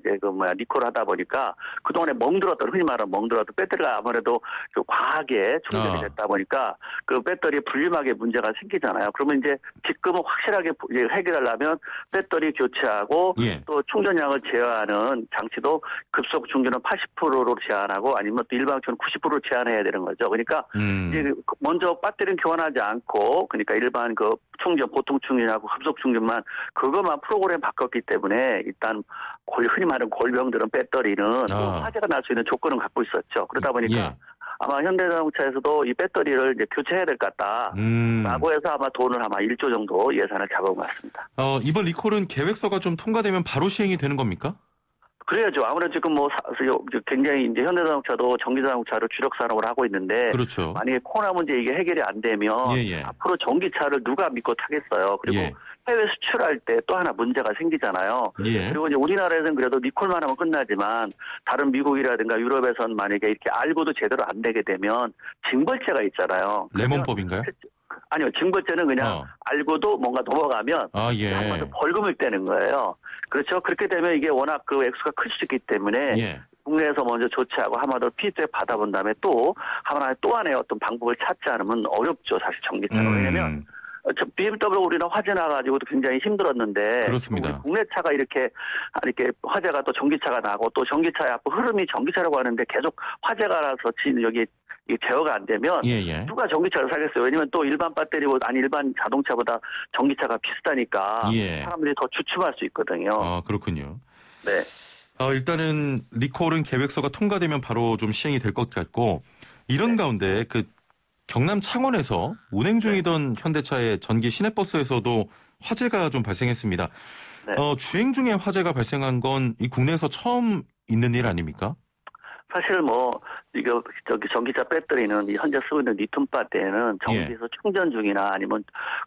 리콜 하다 보니까 그동안에 흔히 말하는 멍들었던 배터리가 아무래도 과하게 충전이 됐다 보니까 그 배터리 분리막에 문제가 생기잖아요. 그러면 이제 지금은 확실하게 해결하려면 배터리 교체하고 또 충전량을 제어하는 장치도 급속 충전은 80%로 제한하고 아니면 또 일반적으로 90%로 제한해야 되는 거죠. 그러니까 이제 먼저 배터리는 교환하지 않고 그러니까 일반 보통 충전하고 급속 충전만 그것만 프로그램 바꿨기 때문에 일단 흔히 말하는 골병들은 배터리는 또 화재가 날 수 있는 조건을 갖고 있었죠. 그러다 보니까 아마 현대자동차에서도 이 배터리를 이제 교체해야 될 것 같다라고 해서 아마 돈을 아마 1조 정도 예산을 잡은 것 같습니다. 이번 리콜은 계획서가 좀 통과되면 바로 시행이 되는 겁니까? 그래야죠. 아무래도 지금 굉장히 이제 현대자동차도 전기자동차를 주력 산업을 하고 있는데, 그렇죠. 만약에 코로나 문제 이게 해결이 안 되면 앞으로 전기차를 누가 믿고 타겠어요. 그리고 해외 수출할 때 또 하나 문제가 생기잖아요. 그리고 이제 우리나라에서는 그래도 리콜만 하면 끝나지만 다른 미국이라든가 유럽에선 만약에 이렇게 알고도 제대로 안 되게 되면 징벌죄가 있잖아요. 레몬법인가요? 아니요, 징벌죄는 그냥 알고도 뭔가 넘어가면 한번더 벌금을 떼는 거예요. 그렇죠. 그렇게 되면 이게 워낙 그 액수가 클 수 있기 때문에 국내에서 먼저 조치하고 한마디로 피드백 받아본 다음에 또 하나의 어떤 방법을 찾지 않으면 어렵죠. 사실 전기차는. 왜냐면 BMW 우리는 화재 나가지고도 굉장히 힘들었는데 그렇습니다. 국내 차가 이렇게 화재가 또 전기차가 나고 또 전기차의 앞으로 흐름이 전기차라고 하는데 계속 화재가 나서 여기 제어가 안 되면 누가 전기차를 사겠어요? 왜냐면 또 일반 배터리보다 일반 자동차보다 전기차가 비싸니까 사람들이 더 주춤할 수 있거든요. 그렇군요. 네. 일단은 리콜은 계획서가 통과되면 바로 좀 시행이 될 것 같고 이런 가운데 경남 창원에서 운행 중이던 현대차의 전기 시내버스에서도 화재가 좀 발생했습니다. 주행 중에 화재가 발생한 건 이 국내에서 처음 있는 일 아닙니까? 사실 전기차 배터리는 현재 쓰고 있는 리튬 배터리는 전기에서 충전 중이나 아니면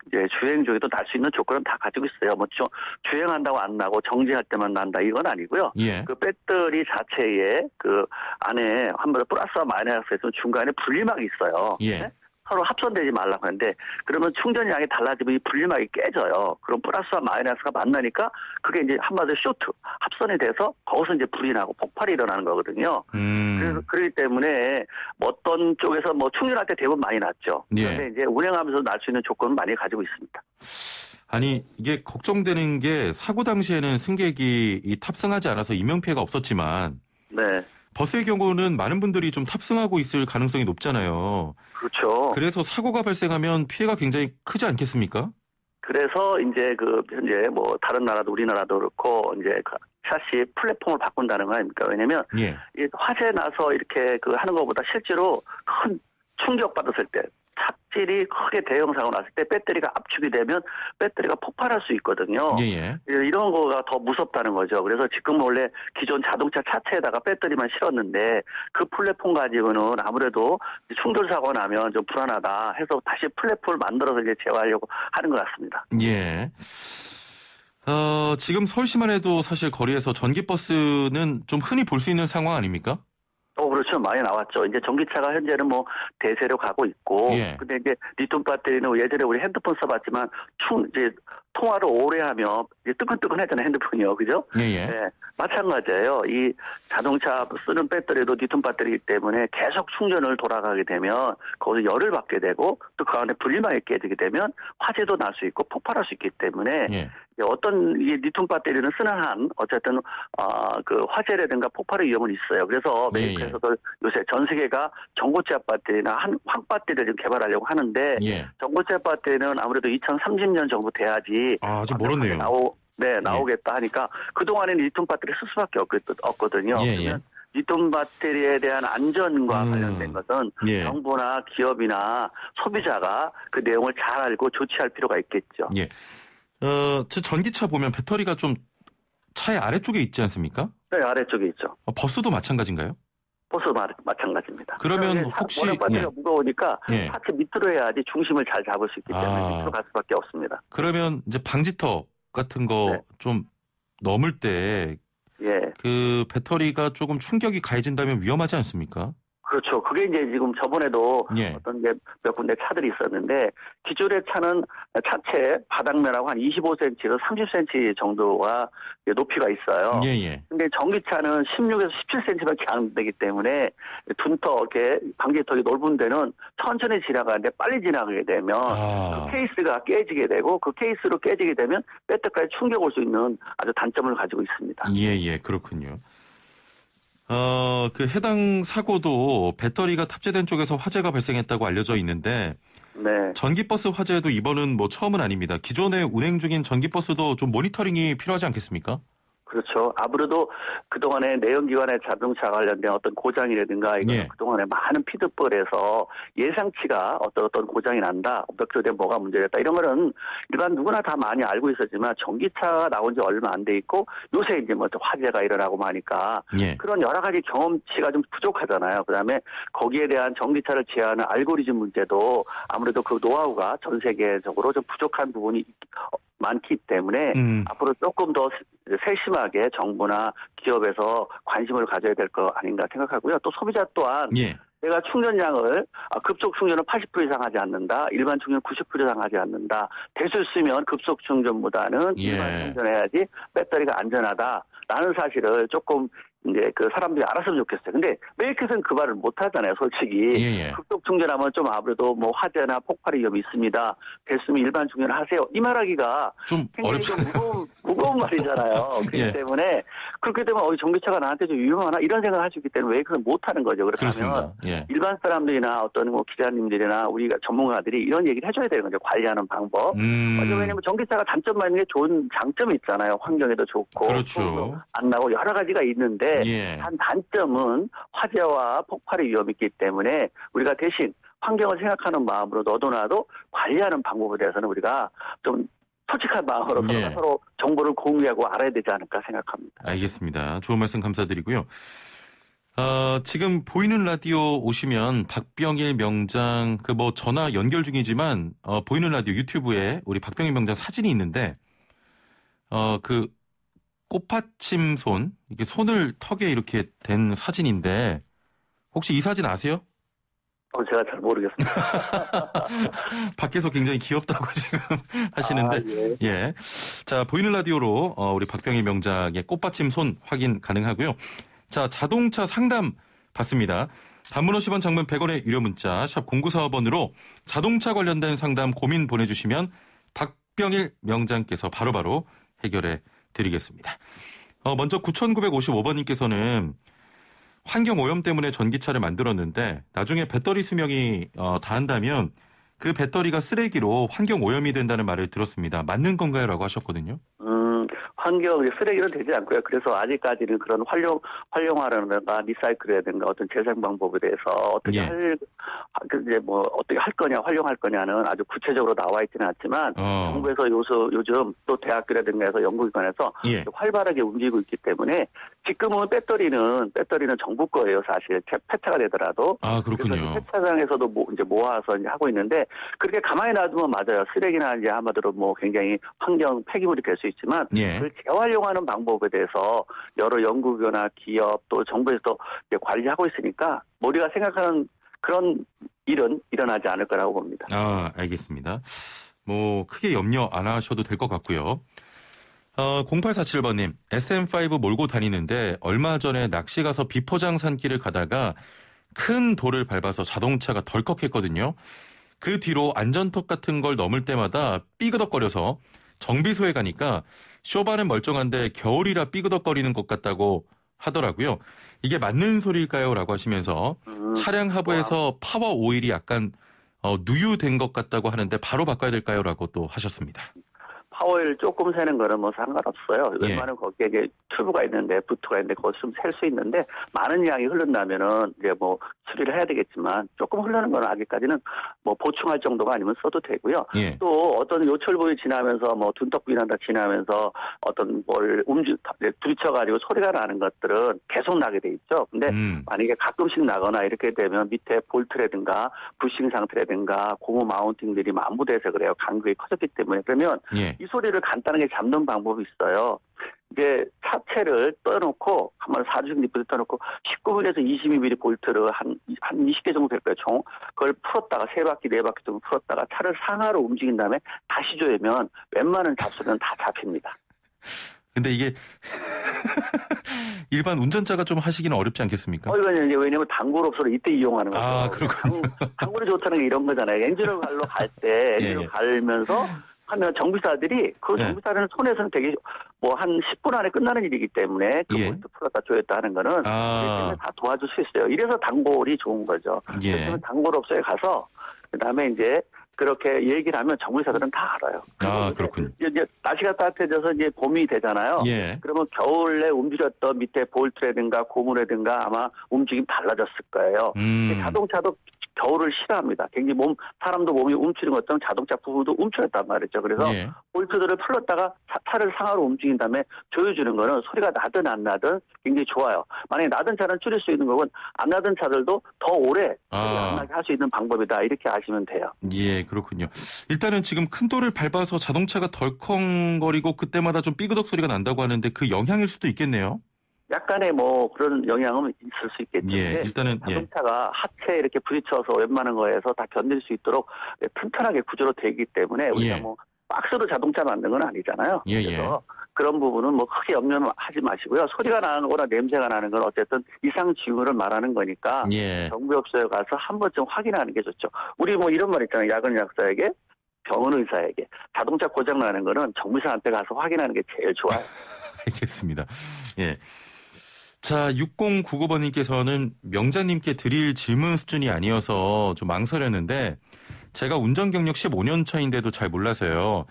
이제 주행 중에도 날 수 있는 조건은 다 가지고 있어요. 주행한다고 안 나고 정지할 때만 난다 이건 아니고요. 그 배터리 자체에 그 안에 한번 플러스와 마이너스에서 중간에 분리막이 있어요. 서로 합선되지 말라고 하는데 그러면 충전량이 달라지면 이 분리막이 깨져요. 그럼 플러스와 마이너스가 만나니까 그게 이제 한마디로 쇼트, 합선이 돼서 거기서 이제 불이 나고 폭발이 일어나는 거거든요. 그래서 그렇기 때문에 어떤 쪽에서 충전할 때 대부분 많이 났죠. 그런데 이제 운행하면서 날 수 있는 조건은 많이 가지고 있습니다. 아니 이게 걱정되는 게 사고 당시에는 승객이 탑승하지 않아서 인명피해가 없었지만 버스의 경우는 많은 분들이 좀 탑승하고 있을 가능성이 높잖아요. 그렇죠. 그래서 사고가 발생하면 피해가 굉장히 크지 않겠습니까? 그래서 이제 현재 다른 나라도 우리나라도 그렇고 이제 샤시 플랫폼을 바꾼다는 거 아닙니까? 왜냐면 이 화재 나서 이렇게 하는 것보다 실제로 큰 충격 받았을 때 탑질이 크게 대형 사고 났을 때 배터리가 압축이 되면 배터리가 폭발할 수 있거든요. 이런 거가 더 무섭다는 거죠. 그래서 지금 원래 기존 자동차 차체에다가 배터리만 실었는데 그 플랫폼 가지고는 아무래도 충돌 사고 나면 좀 불안하다 해서 다시 플랫폼을 만들어서 이제 제어하려고 하는 것 같습니다. 지금 서울시만 해도 사실 거리에서 전기버스는 좀 흔히 볼 수 있는 상황 아닙니까? 그렇죠. 많이 나왔죠. 이제 전기차가 현재는 대세로 가고 있고, 근데 이제 리튬 배터리는 예전에 우리 핸드폰 써봤지만 이제 통화를 오래 하면 이제 뜨끈뜨끈하잖아요, 핸드폰이요, 그죠? 마찬가지예요. 이 자동차 쓰는 배터리도 리튬 배터리이기 때문에 계속 충전을 돌아가게 되면 거기서 열을 받게 되고 또 그 안에 분리막이 깨지게 되면 화재도 날 수 있고 폭발할 수 있기 때문에 어떤 이 리튬 배터리는 쓰는 한 어쨌든 화재라든가 폭발의 위험은 있어요. 그래서 메이커에서도 요새 전 세계가 전고체 배터리나 황 배터리를 좀 개발하려고 하는데 전고체 배터리는 아무래도 2030년 정도 돼야지 좀 멀었네요. 나오겠다 하니까 그동안에는 리튬 배터리 쓸 수밖에 없거든요. 그러면 리튬 배터리에 대한 안전과 관련된 것은 정부나 기업이나 소비자가 그 내용을 잘 알고 조치할 필요가 있겠죠. 전기차 보면 배터리가 좀 차의 아래쪽에 있지 않습니까? 네, 아래쪽에 있죠. 버스도 마찬가지인가요? 버스도 마찬가지입니다. 그러면 혹시 워낙 배터리가 무거우니까 하체 밑으로 해야지 중심을 잘 잡을 수 있기 때문에 밑으로 갈 수밖에 없습니다. 그러면 이제 방지턱 같은 거 좀 넘을 때 그 배터리가 조금 충격이 가해진다면 위험하지 않습니까? 그렇죠. 그게 이제 지금 저번에도 예. 어떤 게 몇 군데 차들이 있었는데 기존의 차는 차체 바닥면하고 한 25cm에서 30cm 정도가 높이가 있어요. 예. 근데 전기차는 16에서 17cm밖에 안 되기 때문에 둔터 이렇게 방지턱이 넓은 데는 천천히 지나가는데 빨리 지나가게 되면 그 케이스가 깨지게 되고 그 케이스로 깨지게 되면 배터리까지 충격 올 수 있는 아주 단점을 가지고 있습니다. 예, 그렇군요. 그 해당 사고도 배터리가 탑재된 쪽에서 화재가 발생했다고 알려져 있는데 네. 전기버스 화재도 이번은 뭐 처음은 아닙니다. 기존에 운행 중인 전기버스도 좀 모니터링이 필요하지 않겠습니까? 그렇죠. 아무래도 그동안에 내연기관의 자동차 관련된 어떤 고장이라든가 이거는 그동안에 많은 피드백에서 예상치가 어떤 고장이 난다, 어떻게 뭐가 문제됐다 이런 거는 일반 누구나 다 많이 알고 있었지만 전기차가 나온 지 얼마 안 돼 있고 요새 이제 뭐 화재가 일어나고 하니까 그런 여러 가지 경험치가 좀 부족하잖아요. 그다음에 거기에 대한 전기차를 제어하는 알고리즘 문제도 아무래도 그 노하우가 전 세계적으로 좀 부족한 부분이 많기 때문에 앞으로 조금 더 세심하게 정부나 기업에서 관심을 가져야 될 거 아닌가 생각하고요. 또 소비자 또한 내가 충전량을 급속 충전을 80% 이상 하지 않는다. 일반 충전 90% 이상 하지 않는다. 될 수 있으면 급속 충전보다는 일반 충전해야지 배터리가 안전하다라는 사실을 조금 이제 그 사람들이 알았으면 좋겠어요. 근데 메이커는 그 말을 못 하잖아요, 솔직히. 급속 충전하면 좀 아무래도 뭐 화재나 폭발의 위험이 있습니다. 됐으면 일반 충전을 하세요. 이 말하기가 좀 어렵잖아요. 무거운 말이잖아요. 그렇기 때문에 그렇게 되면 전기차가 나한테 좀 위험하나 이런 생각을 할 수 있기 때문에 메이커는 못 하는 거죠. 그렇다면 일반 사람들이나 어떤 뭐 기자님들이나 우리가 전문가들이 이런 얘기를 해줘야 되는 거죠. 관리하는 방법. 왜냐하면 전기차가 단점만 있는 게 좋은 장점이 있잖아요. 환경에도 좋고 그렇죠. 안 나고 여러 가지가 있는데 단점은 화재와 폭발의 위험이 있기 때문에 우리가 대신 환경을 생각하는 마음으로 너도나도 관리하는 방법에 대해서는 우리가 좀 솔직한 마음으로 서로 정보를 공유하고 알아야 되지 않을까 생각합니다. 알겠습니다. 좋은 말씀 감사드리고요. 지금 보이는 라디오 오시면 박병일 명장 전화 연결 중이지만 보이는 라디오 유튜브에 우리 박병일 명장 사진이 있는데 꽃받침 손, 이게 손을 턱에 이렇게 댄 사진인데 혹시 이 사진 아세요? 제가 잘 모르겠습니다. 밖에서 굉장히 귀엽다고 지금 하시는데 자, 보이는 라디오로 우리 박병일 명장의 꽃받침 손 확인 가능하고요. 자, 자동차 상담 받습니다. 단문 50원, 장문 100원의 유료 문자 샵 0945번으로 자동차 관련된 상담 고민 보내주시면 박병일 명장께서 바로바로 해결해 드리겠습니다. 먼저 9955번님께서는 환경오염 때문에 전기차를 만들었는데 나중에 배터리 수명이 다한다면 그 배터리가 쓰레기로 환경오염이 된다는 말을 들었습니다. 맞는 건가요? 라고 하셨거든요. 환경 쓰레기는 되지 않고요. 그래서 아직까지는 그런 활용하라든가 리사이클이라든가 어떤 재생 방법에 대해서 어떻게 어떻게 할 거냐, 활용할 거냐는 아주 구체적으로 나와 있지는 않지만 정부에서 요즘 또 대학교라든가 해서 연구기관에서 활발하게 움직이고 있기 때문에 지금은 배터리는 정부 거예요, 사실 폐차가 되더라도. 그렇군요. 그래서 폐차장에서도 이제 모아서 이제 하고 있는데 그렇게 가만히 놔두면 맞아요. 쓰레기나 이제 한마디로 환경 환경 폐기물이 될 수 있지만 그걸 재활용하는 방법에 대해서 여러 연구기관이나 기업 또 정부에서 관리하고 있으니까 우리가 생각하는 그런 일은 일어나지 않을 거라고 봅니다. 알겠습니다. 크게 염려 안 하셔도 될 것 같고요. 0847번님, SM5 몰고 다니는데 얼마 전에 낚시 가서 비포장 산길을 가다가 큰 돌을 밟아서 자동차가 덜컥했거든요. 그 뒤로 안전턱 같은 걸 넘을 때마다 삐그덕거려서 정비소에 가니까 쇼바는 멀쩡한데 겨울이라 삐그덕거리는 것 같다고 하더라고요. 이게 맞는 소리일까요? 라고 하시면서 차량 하부에서 파워 오일이 약간 누유된 것 같다고 하는데 바로 바꿔야 될까요? 라고 또 하셨습니다. 파워를 조금 세는 거는 상관없어요. 웬만하면 거기에 이제 튜브가 있는데, 부트가 있는데, 그거 좀 셀 수 있는데, 많은 양이 흐른다면은, 이제 수리를 해야 되겠지만, 조금 흐르는 건 아직까지는 보충할 정도가 아니면 써도 되고요. 또 어떤 요철부위 지나면서, 둔턱부위 난다 지나면서, 어떤 부딪혀가지고 소리가 나는 것들은 계속 나게 돼 있죠. 근데 만약에 가끔씩 나거나 이렇게 되면 밑에 볼트라든가, 부싱 상태라든가, 고무 마운팅들이 만부돼서 그래요. 간극이 커졌기 때문에. 그러면 이 소리를 간단하게 잡는 방법이 있어요. 이제 차체를 떠놓고 한번 4주식 리프트 떠놓고 19mm에서 22mm를 한 20개 정도 될 거예요. 총 그걸 풀었다가 3바퀴 4바퀴 정도 풀었다가 차를 상하로 움직인 다음에 다시 조이면 웬만한 잡소리는 다 잡힙니다. 근데 이게 일반 운전자가 좀 하시기는 어렵지 않겠습니까? 이거는 이제 왜냐면 단골업소를 이때 이용하는 거죠. 아, 그렇군요. 단골이 좋다는 게 이런 거잖아요. 엔진을 갈러 갈 때 엔진을 예. 갈면서 하면 정비사들이 그 정비사들은 손에서는 되게 뭐 한 10분 안에 끝나는 일이기 때문에 그 예. 볼트 풀었다 조였다 하는 거는 다 도와줄 수 있어요. 이래서 단골이 좋은 거죠. 예. 그래서 단골업소에 가서 그다음에 이제 그렇게 얘기를 하면 정비사들은 다 알아요. 아, 그렇군요. 이제 날씨가 따뜻해져서 이제 봄이 되잖아요. 예. 그러면 겨울에 움직였던 밑에 볼트라든가 고무라든가 아마 움직임이 달라졌을 거예요. 자동차도 겨울을 싫어합니다. 굉장히 사람도 몸이 움츠린 것처럼 자동차 부분도 움츠렸단 말이죠. 그래서 예. 볼트들을 풀렀다가 차를 상하로 움직인 다음에 조여주는 거는 소리가 나든 안 나든 굉장히 좋아요. 만약에 나던 차는 줄일 수 있는 거건 안 나던 차들도 더 오래 소리가 안 나게 할 수 있는 방법이다. 이렇게 아시면 돼요. 예, 그렇군요. 일단은 지금 큰 돌을 밟아서 자동차가 덜컹거리고 그때마다 좀 삐그덕 소리가 난다고 하는데 그 영향일 수도 있겠네요. 약간의 뭐 그런 영향은 있을 수 있겠죠. 예, 일단은 자동차가 하체에 이렇게 부딪혀서 웬만한 거에서 다 견딜 수 있도록 튼튼하게 구조로 되기 때문에 우리가 뭐 박스로 자동차 만든 건 아니잖아요. 예, 그래서 그런 부분은 뭐 크게 염려는 하지 마시고요. 소리가 나는 거나 냄새가 나는 건 어쨌든 이상 징후를 말하는 거니까 정비업소에 가서 한 번쯤 확인하는 게 좋죠. 우리 뭐 이런 말 있잖아요. 야근 약사에게 병원 의사에게 자동차 고장 나는 거는 정비사한테 가서 확인하는 게 제일 좋아요. 알겠습니다. 예. 자, 6099번님께서는 명자님께 드릴 질문 수준이 아니어서 좀 망설였는데 제가 운전 경력 15년 차인데도 잘 몰라서요.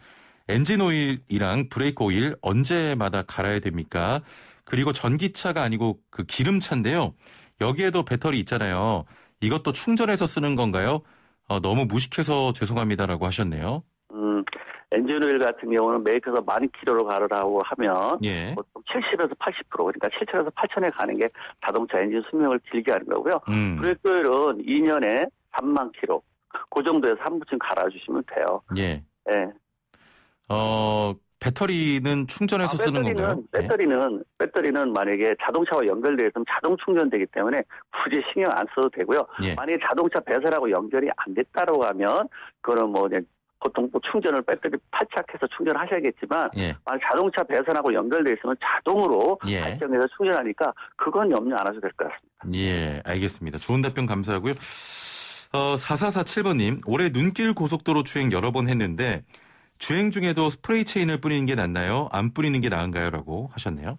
엔진 오일이랑 브레이크 오일 언제마다 갈아야 됩니까? 그리고 전기차가 아니고 그 기름차인데요. 여기에도 배터리 있잖아요. 이것도 충전해서 쓰는 건가요? 너무 무식해서 죄송합니다라고 하셨네요. 엔진 오일 같은 경우는 메이커에서 10,000km로 가르라고 하면 예. 보통 70에서 80% 그러니까 7천에서 8천에 가는 게 자동차 엔진 수명을 길게 하는 거고요. 브레이크 오일은 2년에 3만 km 그 정도에서 한 번쯤 갈아주시면 돼요. 예. 예. 배터리는 충전해서 쓰는 건가요? 배터리는 만약에 자동차와 연결되어 있으면 자동 충전되기 때문에 굳이 신경 안 써도 되고요. 만약에 자동차 배선하고 연결이 안 됐다고 하면 그거는 뭐 보통 충전을 배터리 탈착해서 충전하셔야겠지만 만약 자동차 배선하고 연결되어 있으면 자동으로 발전해서 충전하니까 그건 염려 안 하셔도 될 것 같습니다. 예, 알겠습니다. 좋은 답변 감사하고요. 4447번님, 올해 눈길 고속도로 주행 여러 번 했는데 주행 중에도 스프레이 체인을 뿌리는 게 낫나요? 안 뿌리는 게 나은가요? 라고 하셨네요.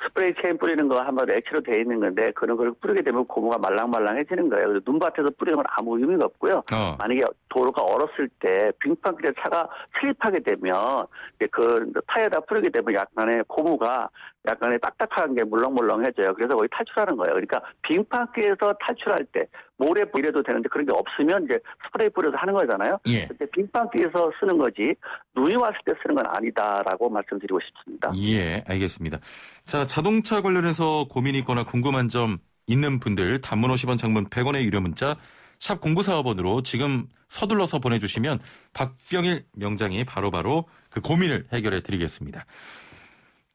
스프레이 체인 뿌리는 거 한번 액체로 되어 있는 건데 그런 걸 뿌리게 되면 고무가 말랑말랑해지는 거예요. 그래서 눈밭에서 뿌리는 건 아무 의미가 없고요. 만약에 도로가 얼었을 때 빙판길에 차가 슬립하게 되면 그 타이어에다 뿌리게 되면 약간의 고무가 약간의 딱딱한 게 물렁물렁해져요. 그래서 거의 탈출하는 거예요. 그러니까 빙판길에서 탈출할 때 모래 뿌려도 되는데 그런 게 없으면 이제 스프레이 뿌려서 하는 거잖아요. 그때 빙판길에서 쓰는 거지 눈이 왔을 때 쓰는 건 아니다라고 말씀드리고 싶습니다. 예, 알겠습니다. 자, 자동차 관련해서 고민이 있거나 궁금한 점 있는 분들 단문 50원 장문 100원의 유료 문자 샵 0945번으로 지금 서둘러서 보내주시면 박병일 명장이 바로바로 그 고민을 해결해 드리겠습니다.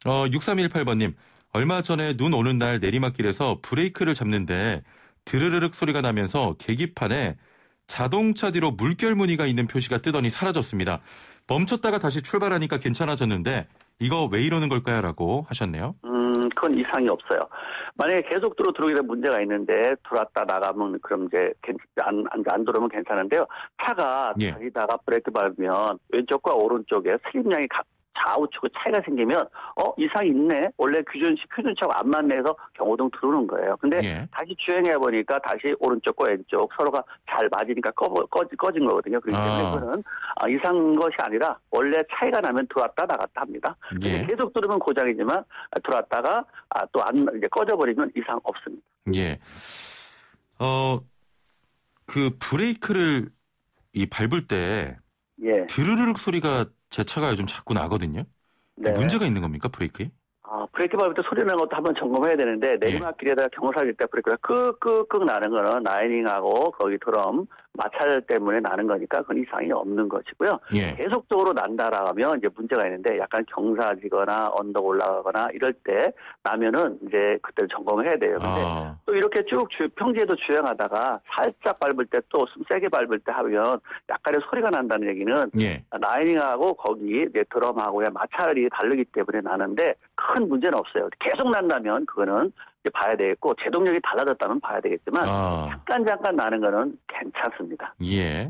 6318번님, 얼마 전에 눈 오는 날 내리막길에서 브레이크를 잡는데 드르르륵 소리가 나면서 계기판에 자동차 뒤로 물결 무늬가 있는 표시가 뜨더니 사라졌습니다. 멈췄다가 다시 출발하니까 괜찮아졌는데 이거 왜 이러는 걸까요? 라고 하셨네요. 그건 이상이 없어요. 만약에 계속도로 들어오게 되면 문제가 있는데 들어왔다 나가면 그럼 이제 안 들어오면 괜찮은데요. 차가 달리다가 브레이크 밟으면 왼쪽과 오른쪽에 슬립량이 좌우측에 차이가 생기면 이상이 있네. 원래 표준차하고 안 맞네 해서 경고등 들어오는 거예요. 근데 다시 주행해 보니까 다시 오른쪽과 왼쪽 서로가 잘 맞으니까 꺼진 거거든요. 그렇기 때문에 그거는 이상한 것이 아니라 원래 차이가 나면 들어왔다 나갔다 합니다. 계속 들으면 고장이지만 들어왔다가 또 이제 꺼져버리면 이상 없습니다. 예. 그 브레이크를 밟을 때 드르르륵 소리가 제 차가 요즘 자꾸 나거든요. 문제가 있는 겁니까, 브레이크에? 브레이크 밟을 때 소리 나는 것도 한번 점검해야 되는데 내리막길에다가 경사질 때 브레이크가 끄끄끄 나는 거는 라이닝하고 거기 드럼 마찰 때문에 나는 거니까 그건 이상이 없는 것이고요. 예. 계속적으로 난다라 하면 이제 문제가 있는데 약간 경사지거나 언덕 올라가거나 이럴 때 나면은 이제 그때 점검을 해야 돼요. 근데 또 이렇게 쭉 평지에도 주행하다가 살짝 밟을 때 또 세게 밟을 때 하면 약간의 소리가 난다는 얘기는 예. 라이닝하고 거기 이제 드럼하고의 마찰이 다르기 때문에 나는데 큰 문제는 없어요. 계속 난다면 그거는 이제 봐야 되겠고 제동력이 달라졌다면 봐야 되겠지만 잠깐 나는 거는 괜찮습니다. 예.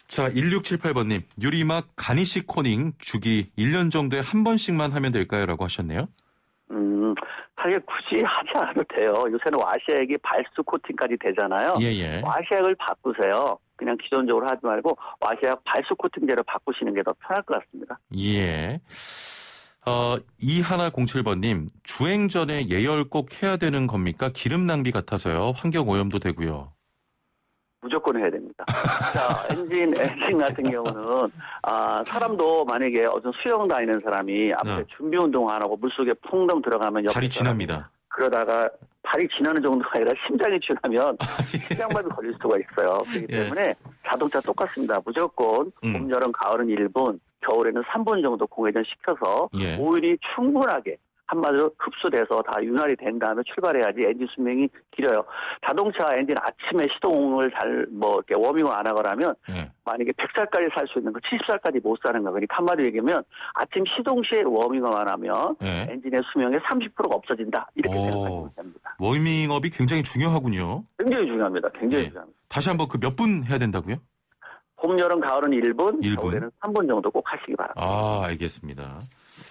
자, 1678번님 유리막 가니시 코닝 주기 1년 정도에 한 번씩만 하면 될까요? 라고 하셨네요. 사실 굳이 하지 않아도 돼요. 요새는 와시액이 발수 코팅까지 되잖아요. 예. 와시액을 바꾸세요. 그냥 기존적으로 하지 말고 와시액 발수 코팅제로 바꾸시는 게 더 편할 것 같습니다. 예. 2107번님 주행 전에 예열 꼭 해야 되는 겁니까? 기름 낭비 같아서요. 환경 오염도 되고요. 무조건 해야 됩니다. 자, 엔진 같은 경우는, 사람도 만약에 어떤 수영 다니는 사람이 앞에 준비 운동 안 하고 물속에 풍덩 들어가면 발이 지납니다. 그러다가 발이 지나는 정도가 아니라 심장이 지나면 심장마비 걸릴 수가 있어요. 그렇기 때문에 자동차 똑같습니다. 무조건 봄, 여름, 가을은 1분, 겨울에는 3분 정도 공회전 시켜서 오일이 충분하게 한마디로 흡수돼서 다 윤활이 된 다음에 출발해야지 엔진 수명이 길어요. 자동차 엔진 아침에 시동을 이렇게 워밍을 안 하거나 하면 만약에 100살까지 살 수 있는 거 70살까지 못 사는 거. 그러니까 한마디로 얘기하면 아침 시동 시에 워밍업만 하면 엔진의 수명의 30%가 없어진다. 이렇게 생각하시면 됩니다. 워밍업이 굉장히 중요하군요. 굉장히 중요합니다. 굉장히 중요합니다. 다시 한번 그 몇 분 해야 된다고요? 봄, 여름, 가을은 1분, 겨울에는 3분 정도 꼭 하시기 바랍니다. 알겠습니다.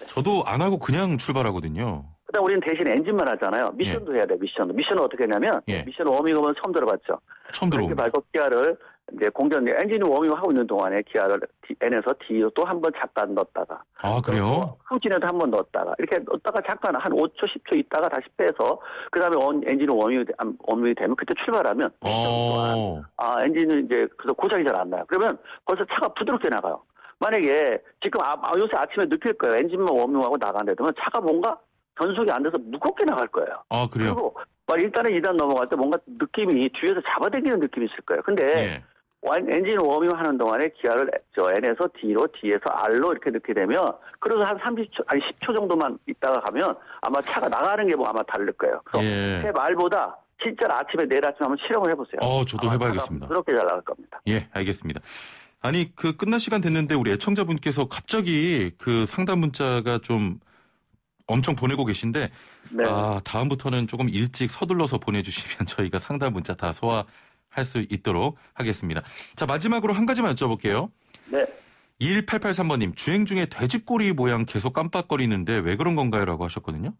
저도 안 하고 그냥 출발하거든요. 그다음 우리는 대신 엔진만 하잖아요. 미션도 해야 돼요. 미션은 어떻게 하냐면 미션 워밍업은 처음 들어봤죠. 처음 들어봅니다. 이렇게 밟고 기아를 이제 공전 엔진이 워밍하고 있는 동안에 기아를 N에서 D로 또 한 번 잠깐 넣었다가 그래요? 후진에도 한 번 넣었다가 이렇게 넣었다가 잠깐 한 5초 10초 있다가 다시 빼서 그다음에 엔진이 워밍이 되면 그때 출발하면 미션 또한 엔진은 이제 그래서 고장이 잘 안 나요. 그러면 벌써 차가 부드럽게 나가요. 만약에 지금 요새 아침에 느낄 거예요. 엔진만 워밍하고 나가는데 차가 뭔가 변속이 안 돼서 무겁게 나갈 거예요. 그래요? 그리고 일단은 2단 넘어갈 때 뭔가 느낌이 뒤에서 잡아당기는 느낌이 있을 거예요. 근데 엔진 워밍 하는 동안에 기아를 N에서 D로, D에서 R로 이렇게 넣게 되면 그래서 한 30초, 아니 10초 정도만 있다가 가면 아마 차가 나가는 게 아마 다를 거예요. 그래서 제 말보다 진짜 내일 아침에 한번 실험을 해보세요. 저도 해봐야겠습니다. 그렇게 잘 나갈 겁니다. 예, 알겠습니다. 아니, 끝날 시간 됐는데 우리 애청자분께서 갑자기 그 상담 문자가 좀 엄청 보내고 계신데, 다음부터는 조금 일찍 서둘러서 보내주시면 저희가 상담 문자 다 소화할 수 있도록 하겠습니다. 자, 마지막으로 한 가지만 여쭤볼게요. 네. 1883번님, 주행 중에 돼지꼬리 모양 계속 깜빡거리는데 왜 그런 건가요? 라고 하셨거든요.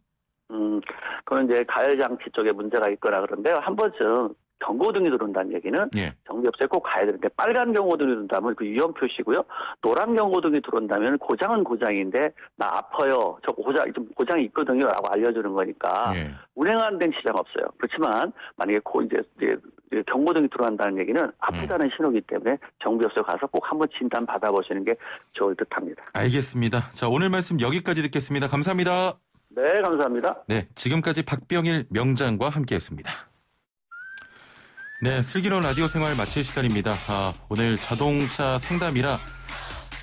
그건 이제 가열 장치 쪽에 문제가 있거나 그런데요. 한 번쯤 경고등이 들어온다는 얘기는 정비업소에 꼭 가야 되는데 빨간 경고등이 들어온다면 그 위험 표시고요. 노란 경고등이 들어온다면 고장은 고장인데 나 아파요. 저 고장이 있거든요. 라고 알려주는 거니까 운행하는 데는 지장 없어요. 그렇지만 만약에 이제 경고등이 들어온다는 얘기는 아프다는 신호이기 때문에 정비업소에 가서 꼭 한번 진단 받아보시는 게 좋을 듯합니다. 알겠습니다. 자, 오늘 말씀 여기까지 듣겠습니다. 감사합니다. 네, 감사합니다. 네, 지금까지 박병일 명장과 함께했습니다. 네, 슬기로운 라디오 생활 마칠 시간입니다. 오늘 자동차 상담이라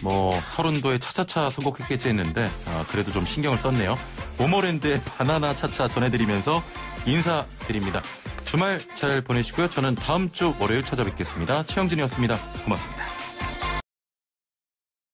30도의 차차차 선곡했겠지 했는데 그래도 좀 신경을 썼네요. 모모랜드의 바나나 차차 전해드리면서 인사드립니다. 주말 잘 보내시고요. 저는 다음 주 월요일 찾아뵙겠습니다. 최영진이었습니다. 고맙습니다.